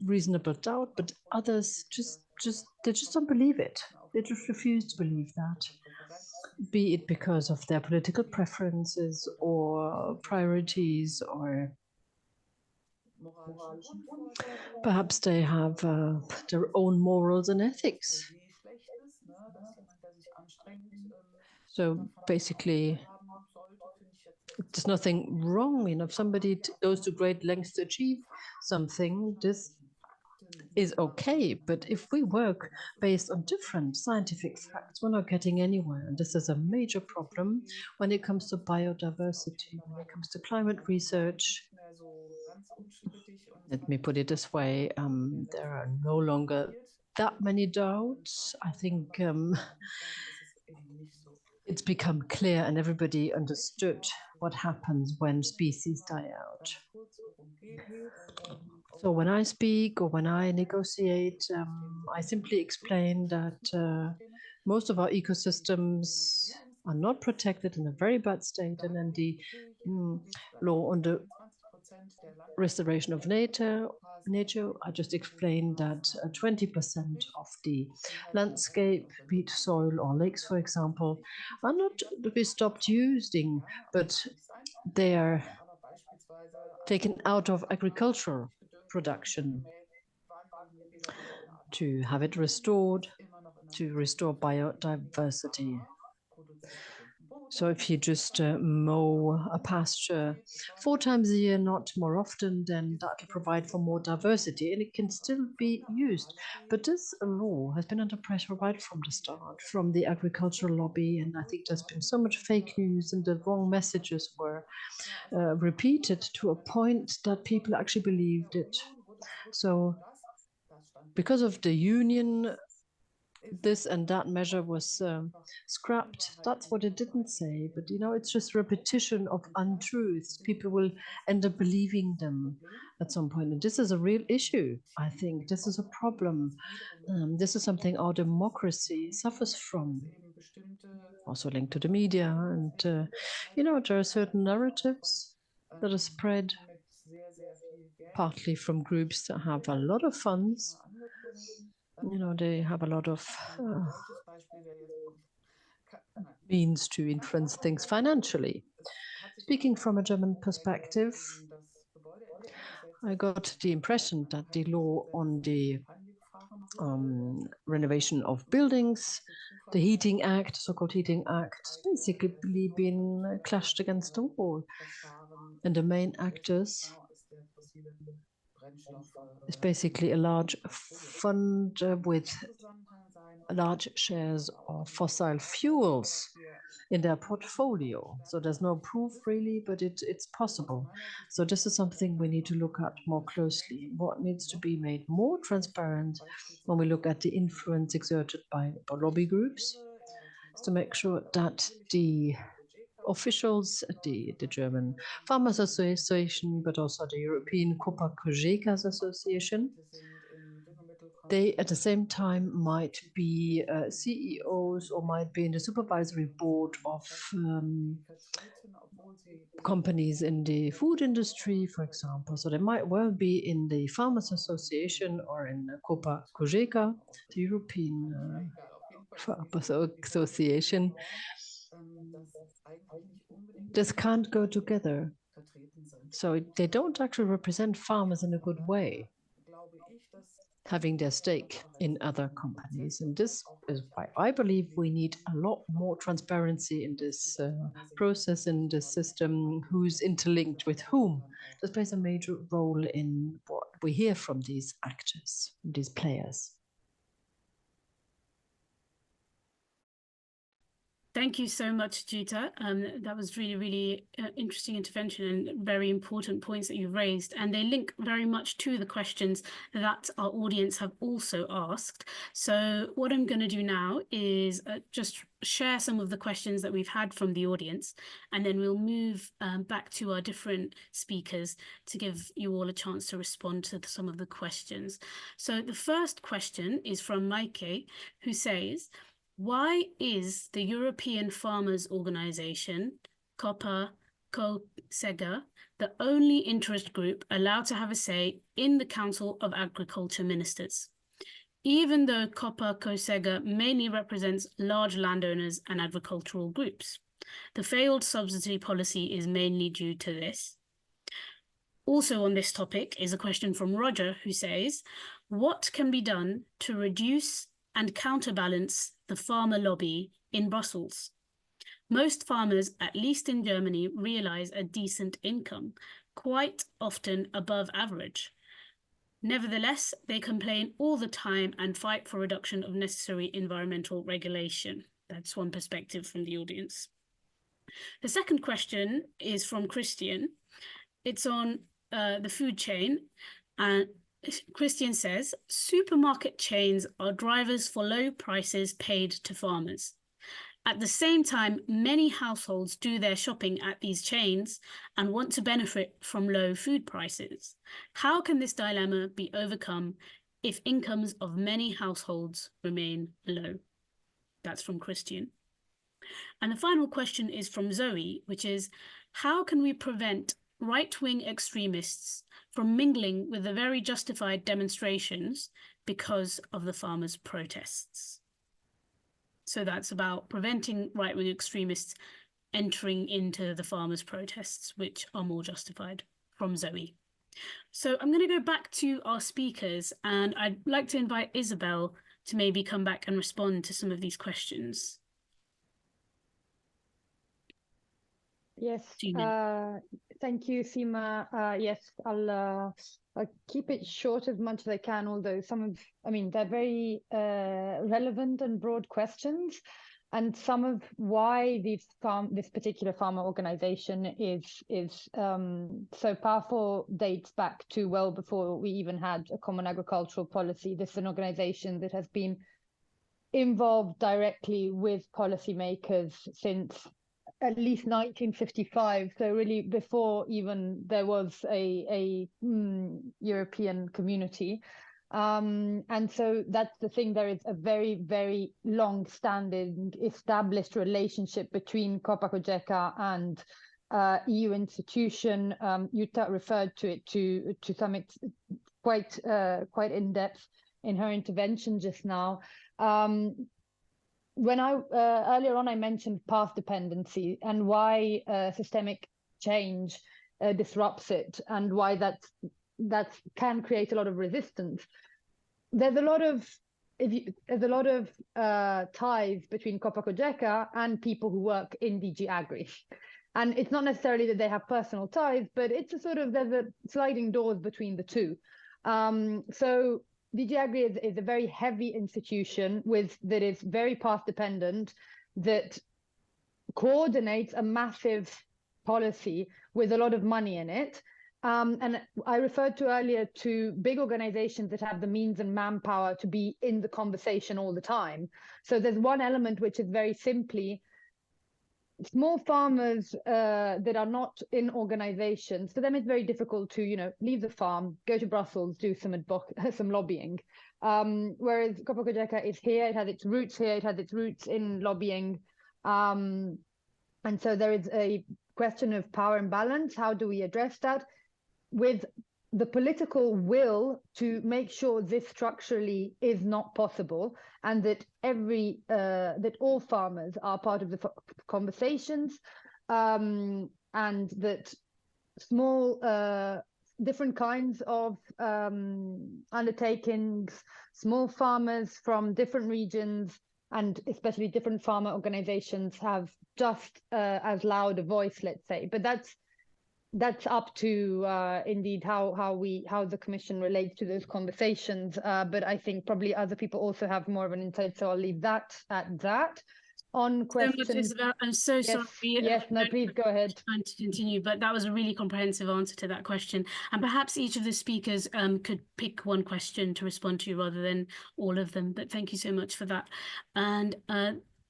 reasonable doubt, but others they just don't believe it. They just refuse to believe that, be it because of their political preferences or priorities, or perhaps they have their own morals and ethics. So basically, there's nothing wrong. If somebody goes to great lengths to achieve something, this is okay. But if we work based on different scientific facts, we're not getting anywhere. And this is a major problem when it comes to biodiversity, when it comes to climate research. Let me put it this way, there are no longer that many doubts. I think it's become clear and everybody understood what happens when species die out. So when I speak or when I negotiate, I simply explain that most of our ecosystems are not protected, in a very bad state, and then the law on the restoration of nature, I just explained that 20% of the landscape, be it soil or lakes, for example, are not to be stopped using, but they are taken out of agricultural production to have it restored, to restore biodiversity. So if you just mow a pasture 4 times a year, not more often, then that will provide for more diversity, and it can still be used. But this law has been under pressure right from the start, from the agricultural lobby, and I think there's been so much fake news and the wrong messages were repeated to a point that people actually believed it. So because of the union, this and that measure was scrapped. That's what it didn't say, but it's just repetition of untruths. People will end up believing them at some point, and this is a real issue. I think this is a problem. This is something our democracy suffers from. also linked to the media. And, you know, there are certain narratives that are spread partly from groups that have a lot of funds. You know, they have a lot of means to influence things financially. Speaking from a German perspective, I got the impression that the law on the renovation of buildings, the Heating Act, so-called Heating Act, has basically been clashed against the wall. And the main actors is basically a large fund with large shares of fossil fuels in their portfolio. So there's no proof really, but it's possible. So this is something we need to look at more closely. What needs to be made more transparent when we look at the influence exerted by lobby groups is to make sure that the officials at the German Farmers Association, but also the European Copa-Cogeca Association, they at the same time might be CEOs or might be in the supervisory board of companies in the food industry, for example. So they might well be in the Farmers Association or in Copa-Cogeca, the European Farmers Association. This can't go together. So they don't actually represent farmers in a good way, having their stake in other companies. And this is why I believe we need a lot more transparency in this process, in this system, who's interlinked with whom. This plays a major role in what we hear from these actors, these players. Thank you so much, Jutta. That was really, really interesting intervention and very important points that you've raised. And they link very much to the questions that our audience have also asked. So what I'm going to do now is just share some of the questions that we've had from the audience, and then we'll move back to our different speakers to give you all a chance to respond to some of the questions. So the first question is from Maike, who says, why is the European Farmers Organization, Copa-Cogeca, the only interest group allowed to have a say in the Council of Agriculture Ministers, even though Copa-Cogeca mainly represents large landowners and agricultural groups? The failed subsidy policy is mainly due to this. Also on this topic is a question from Roger, who says, what can be done to reduce and counterbalance the farmer lobby in Brussels? Most farmers, at least in Germany, realize a decent income, quite often above average. Nevertheless, they complain all the time and fight for reduction of necessary environmental regulation. That's one perspective from the audience. The second question is from Christian. It's on the food chain, and Christian says, supermarket chains are drivers for low prices paid to farmers. At the same time, many households do their shopping at these chains and want to benefit from low food prices. How can this dilemma be overcome if incomes of many households remain low? That's from Christian. And the final question is from Zoe, which is, how can we prevent right-wing extremists from mingling with the very justified demonstrations because of the farmers' protests? So that's about preventing right-wing extremists entering into the farmers' protests, which are more justified, from Zoe. So I'm going to go back to our speakers, and I'd like to invite Isabel to maybe come back and respond to some of these questions. Yes, thank you, Sima. Yes, I'll keep it short as much as I can, although they're very relevant and broad questions. And some of why this particular farmer organization is so powerful dates back to well before we even had a common agricultural policy. This is an organization that has been involved directly with policymakers since at least 1955, so really before even there was a European community. And so that's the thing. There is a very, very long-standing established relationship between Copa-Cogeca and EU institution. Jutta referred to it to some quite in depth in her intervention just now. When I earlier on I mentioned path dependency and why systemic change disrupts it, and why that can create a lot of resistance. There's a lot of ties between Copa-Cogeca and people who work in DG Agri. And it's not necessarily that they have personal ties, but it's a sort of, there's a sliding doors between the two. So DG Agri is a very heavy institution that is very path dependent, that coordinates a massive policy with a lot of money in it. And I referred to earlier to big organizations that have the means and manpower to be in the conversation all the time. So there's one element which is very simply small farmers that are not in organizations. For them, it's very difficult to, leave the farm, go to Brussels, do some lobbying. Whereas Copa-Cogeca is here, it has its roots here, it has its roots in lobbying. And so there is a question of power imbalance. How do we address that? With the political will to make sure this structurally is not possible, and that that all farmers are part of the conversations, and that small different kinds of undertakings, small farmers from different regions, and especially different farmer organizations have just as loud a voice, let's say. But that's up to indeed how the Commission relates to those conversations. But I think probably other people also have more of an insight, so I'll leave that at that. On questions, I'm so sorry. Yes, no, please go ahead. Trying to continue, but that was a really comprehensive answer to that question. And perhaps each of the speakers could pick one question to respond to rather than all of them. But thank you so much for that. And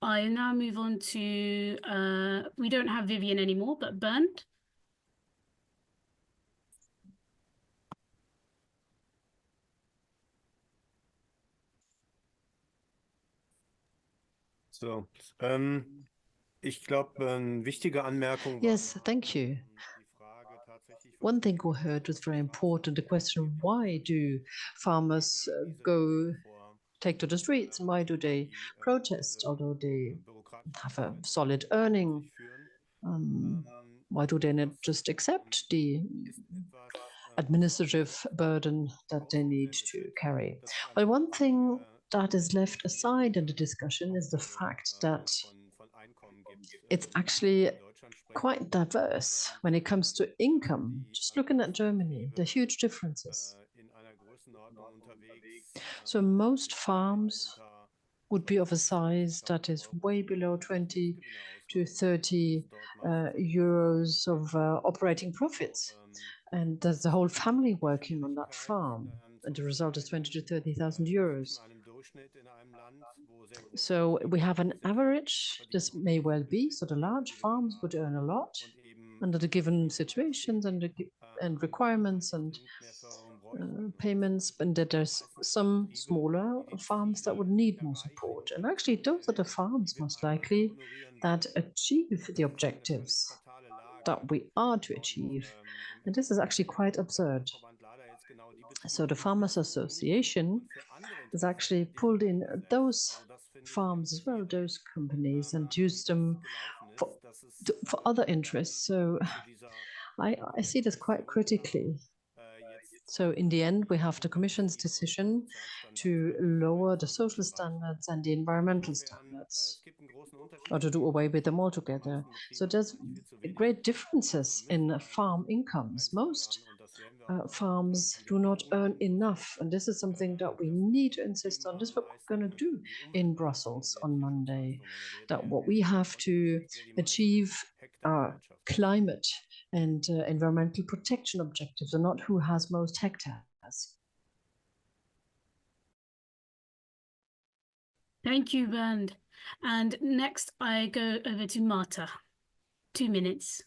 I now move on to, we don't have Vivien anymore, but Bernd. So, ich glaube, wichtige Anmerkung. Yes, thank you. One thing we heard was very important, the question, why do farmers take to the streets, and why do they protest, although they have a solid earning? Why do they not just accept the administrative burden that they need to carry? Well, one thing that is left aside in the discussion is the fact that it's actually quite diverse when it comes to income. Just looking at Germany, there are huge differences. So most farms would be of a size that is way below 20 to 30 euros of operating profits. And there's the whole family working on that farm. And the result is 20 to 30,000 euros. So we have an average, this may well be, so the large farms would earn a lot under the given situations and requirements and payments, and that there's some smaller farms that would need more support. And actually those are the farms most likely that achieve the objectives that we are to achieve. And this is actually quite absurd. So the Farmers Association has actually pulled in those farms as well, those companies, and used them for other interests. So I see this quite critically. So in the end, we have the Commission's decision to lower the social standards and the environmental standards, or to do away with them altogether. So there's great differences in farm incomes. Most farms do not earn enough, and this is something that we need to insist on. This is what we're going to do in Brussels on Monday, that what we have to achieve are climate and environmental protection objectives, and not who has most hectares. Thank you, Bernd. And next I go over to Marta. 2 minutes.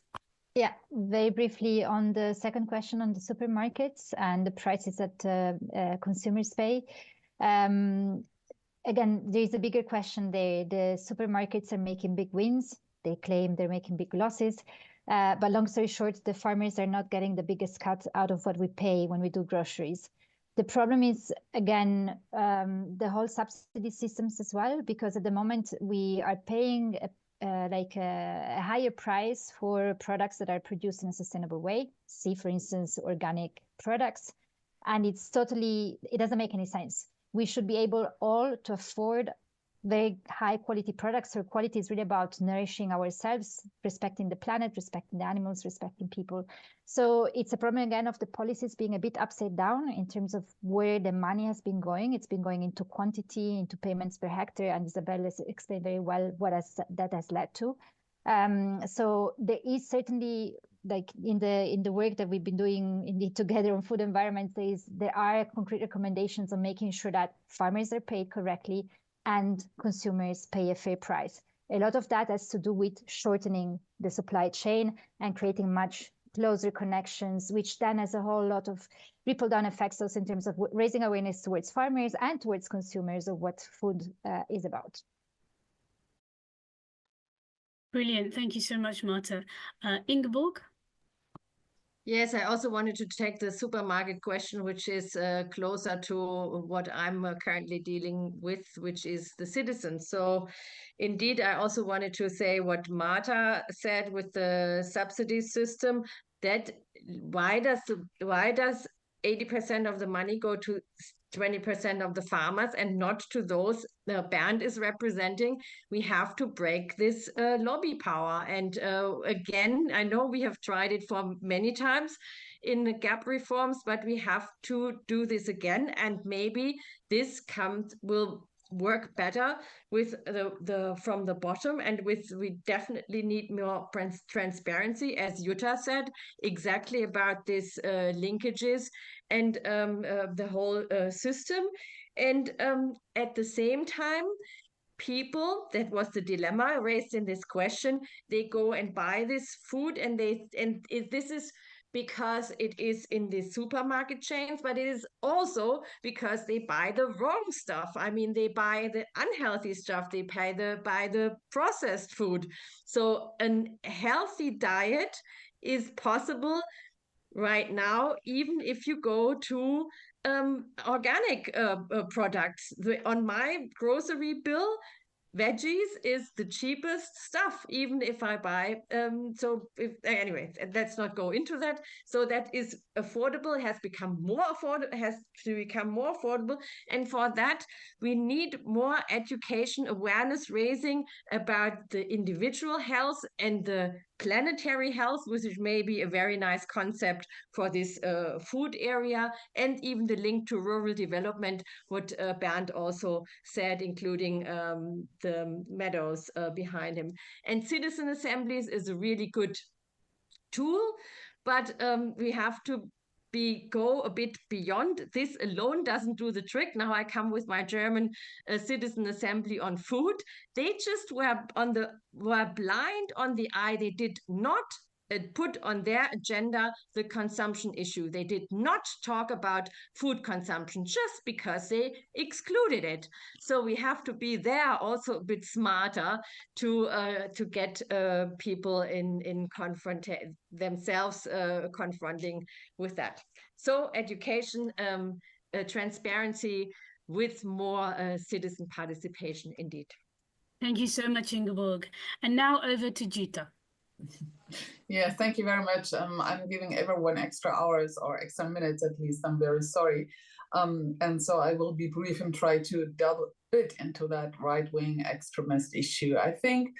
Yeah, very briefly on the second question on the supermarkets and the prices that consumers pay. Again, there is a bigger question there. The supermarkets are making big wins. They claim they're making big losses. But long story short, the farmers are not getting the biggest cut out of what we pay when we do groceries. The problem is, again, the whole subsidy systems as well, because at the moment we are paying a higher price for products that are produced in a sustainable way. See, for instance, organic products. And it doesn't make any sense. We should be able all to afford very high quality products. So quality is really about nourishing ourselves, respecting the planet, respecting the animals, respecting people. So it's a problem again of the policies being a bit upside down in terms of where the money has been going. It's been going into quantity, into payments per hectare, and Isabel has explained very well what that has led to. So there is certainly, like in the work that we've been doing together on food environment, there are concrete recommendations on making sure that farmers are paid correctly and consumers pay a fair price. A lot of that has to do with shortening the supply chain and creating much closer connections, which then has a whole lot of ripple down effects also in terms of raising awareness towards farmers and towards consumers of what food is about. Brilliant. Thank you so much, Marta. Ingeborg? Yes, I also wanted to take the supermarket question, which is closer to what I'm currently dealing with, which is the citizens. So indeed, I also wanted to say what Marta said with the subsidy system, that why does 80% of the money go to 20% of the farmers and not to those Bernd is representing? We have to break this lobby power. And again, I know we have tried it for many times in the GAP reforms, but we have to do this again. And maybe this will work better with from the bottom, and we definitely need more transparency, as Jutta said, exactly about these linkages and the whole system. And at the same time, people, that was the dilemma raised in this question, they go and buy this food, and this is because it is in the supermarket chains, but it is also because they buy the wrong stuff. I mean, they buy the unhealthy stuff, they buy the processed food. So a healthy diet is possible right now, even if you go to organic products. On my grocery bill, veggies is the cheapest stuff, even if I buy. Anyway, let's not go into that. So that is affordable, has become more affordable, has to become more affordable. And for that, we need more education, awareness raising about the individual health and the planetary health, which may be a very nice concept for this food area, and even the link to rural development, what Bernd also said, including the meadows behind him. And citizen assemblies is a really good tool, but we have to go a bit beyond. This alone doesn't do the trick. Now I come with my German citizen assembly on food. They just were blind on the eye. They did not put on their agenda the consumption issue. They did not talk about food consumption just because they excluded it. So we have to be there also a bit smarter to get people in themselves confronting with that. So education, transparency with more citizen participation, indeed. Thank you so much, Ingeborg. And now over to Jutta. Yeah, thank you very much. I'm giving everyone extra hours or extra minutes at least. I'm very sorry. And so I will be brief and try to delve a bit into that right-wing extremist issue. I think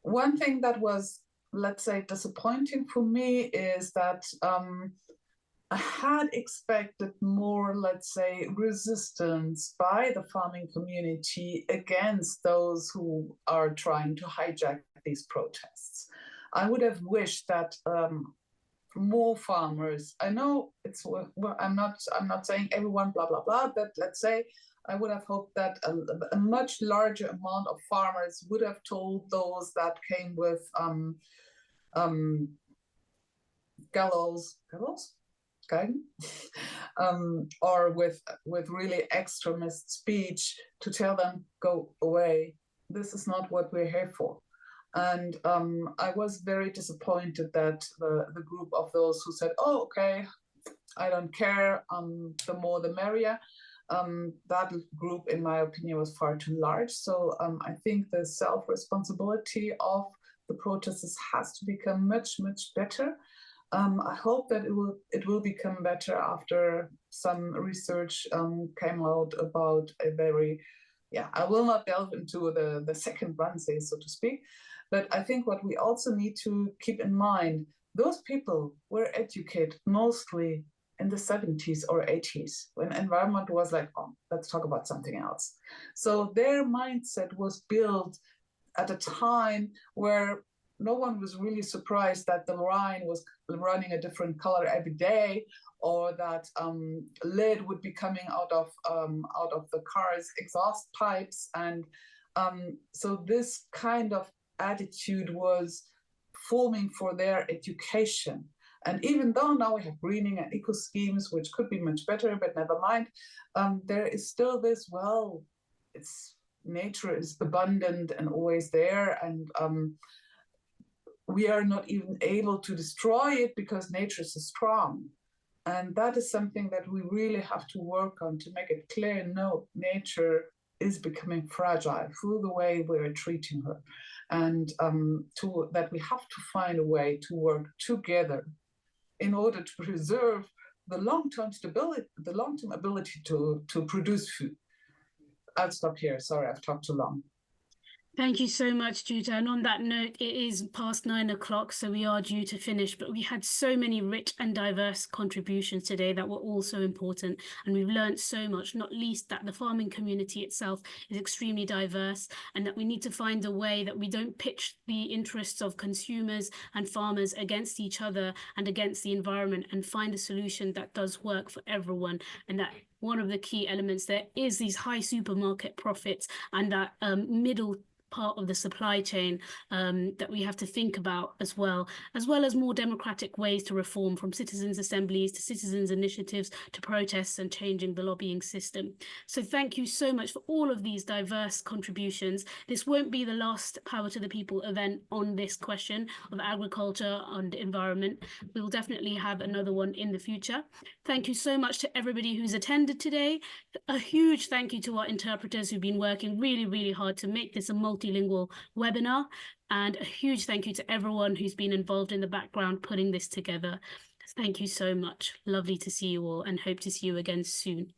one thing that was, let's say, disappointing for me is that I had expected more, let's say, resistance by the farming community against those who are trying to hijack these protests. I would have wished that more farmers, I know it's, well, I'm not saying everyone blah, blah, blah, but let's say I would have hoped that a much larger amount of farmers would have told those that came with gallows, or with really extremist speech to tell them, go away. This is not what we're here for. And I was very disappointed that the group of those who said, oh, okay, I don't care, the more the merrier, that group, in my opinion, was far too large. So I think the self-responsibility of the protesters has to become much, much better. I hope that it will become better after some research came out about a very, I will not delve into the second run, so to speak, but I think what we also need to keep in mind, those people were educated mostly in the 70s or 80s, when environment was like, oh, let's talk about something else. So their mindset was built at a time where no one was really surprised that the Rhine was running a different color every day, or that lead would be coming out of the car's exhaust pipes. And so this kind of attitude was forming for their education. And even though now we have greening and eco schemes, which could be much better, but never mind, there is still this, well, nature is abundant and always there, and we are not even able to destroy it because nature is so strong. And that is something that we really have to work on to make it clear, no, nature is becoming fragile through the way we're treating her. And that we have to find a way to work together in order to preserve the long-term stability, the long-term ability to produce food. I'll stop here. Sorry, I've talked too long. Thank you so much, Jutta. And on that note, it is past 9 o'clock, so we are due to finish, but we had so many rich and diverse contributions today that were all so important. And we've learned so much, not least that the farming community itself is extremely diverse, and that we need to find a way that we don't pitch the interests of consumers and farmers against each other and against the environment, and find a solution that does work for everyone. And that one of the key elements there is these high supermarket profits and that middle part of the supply chain that we have to think about as well as more democratic ways to reform, from citizens' assemblies to citizens' initiatives to protests and changing the lobbying system. So thank you so much for all of these diverse contributions. This won't be the last Power to the People event on this question of agriculture and environment. We'll definitely have another one in the future. Thank you so much to everybody who's attended today. A huge thank you to our interpreters who've been working really, really hard to make this a multilingual webinar, and a huge thank you to everyone who's been involved in the background putting this together. Thank you so much. Lovely to see you all, and hope to see you again soon.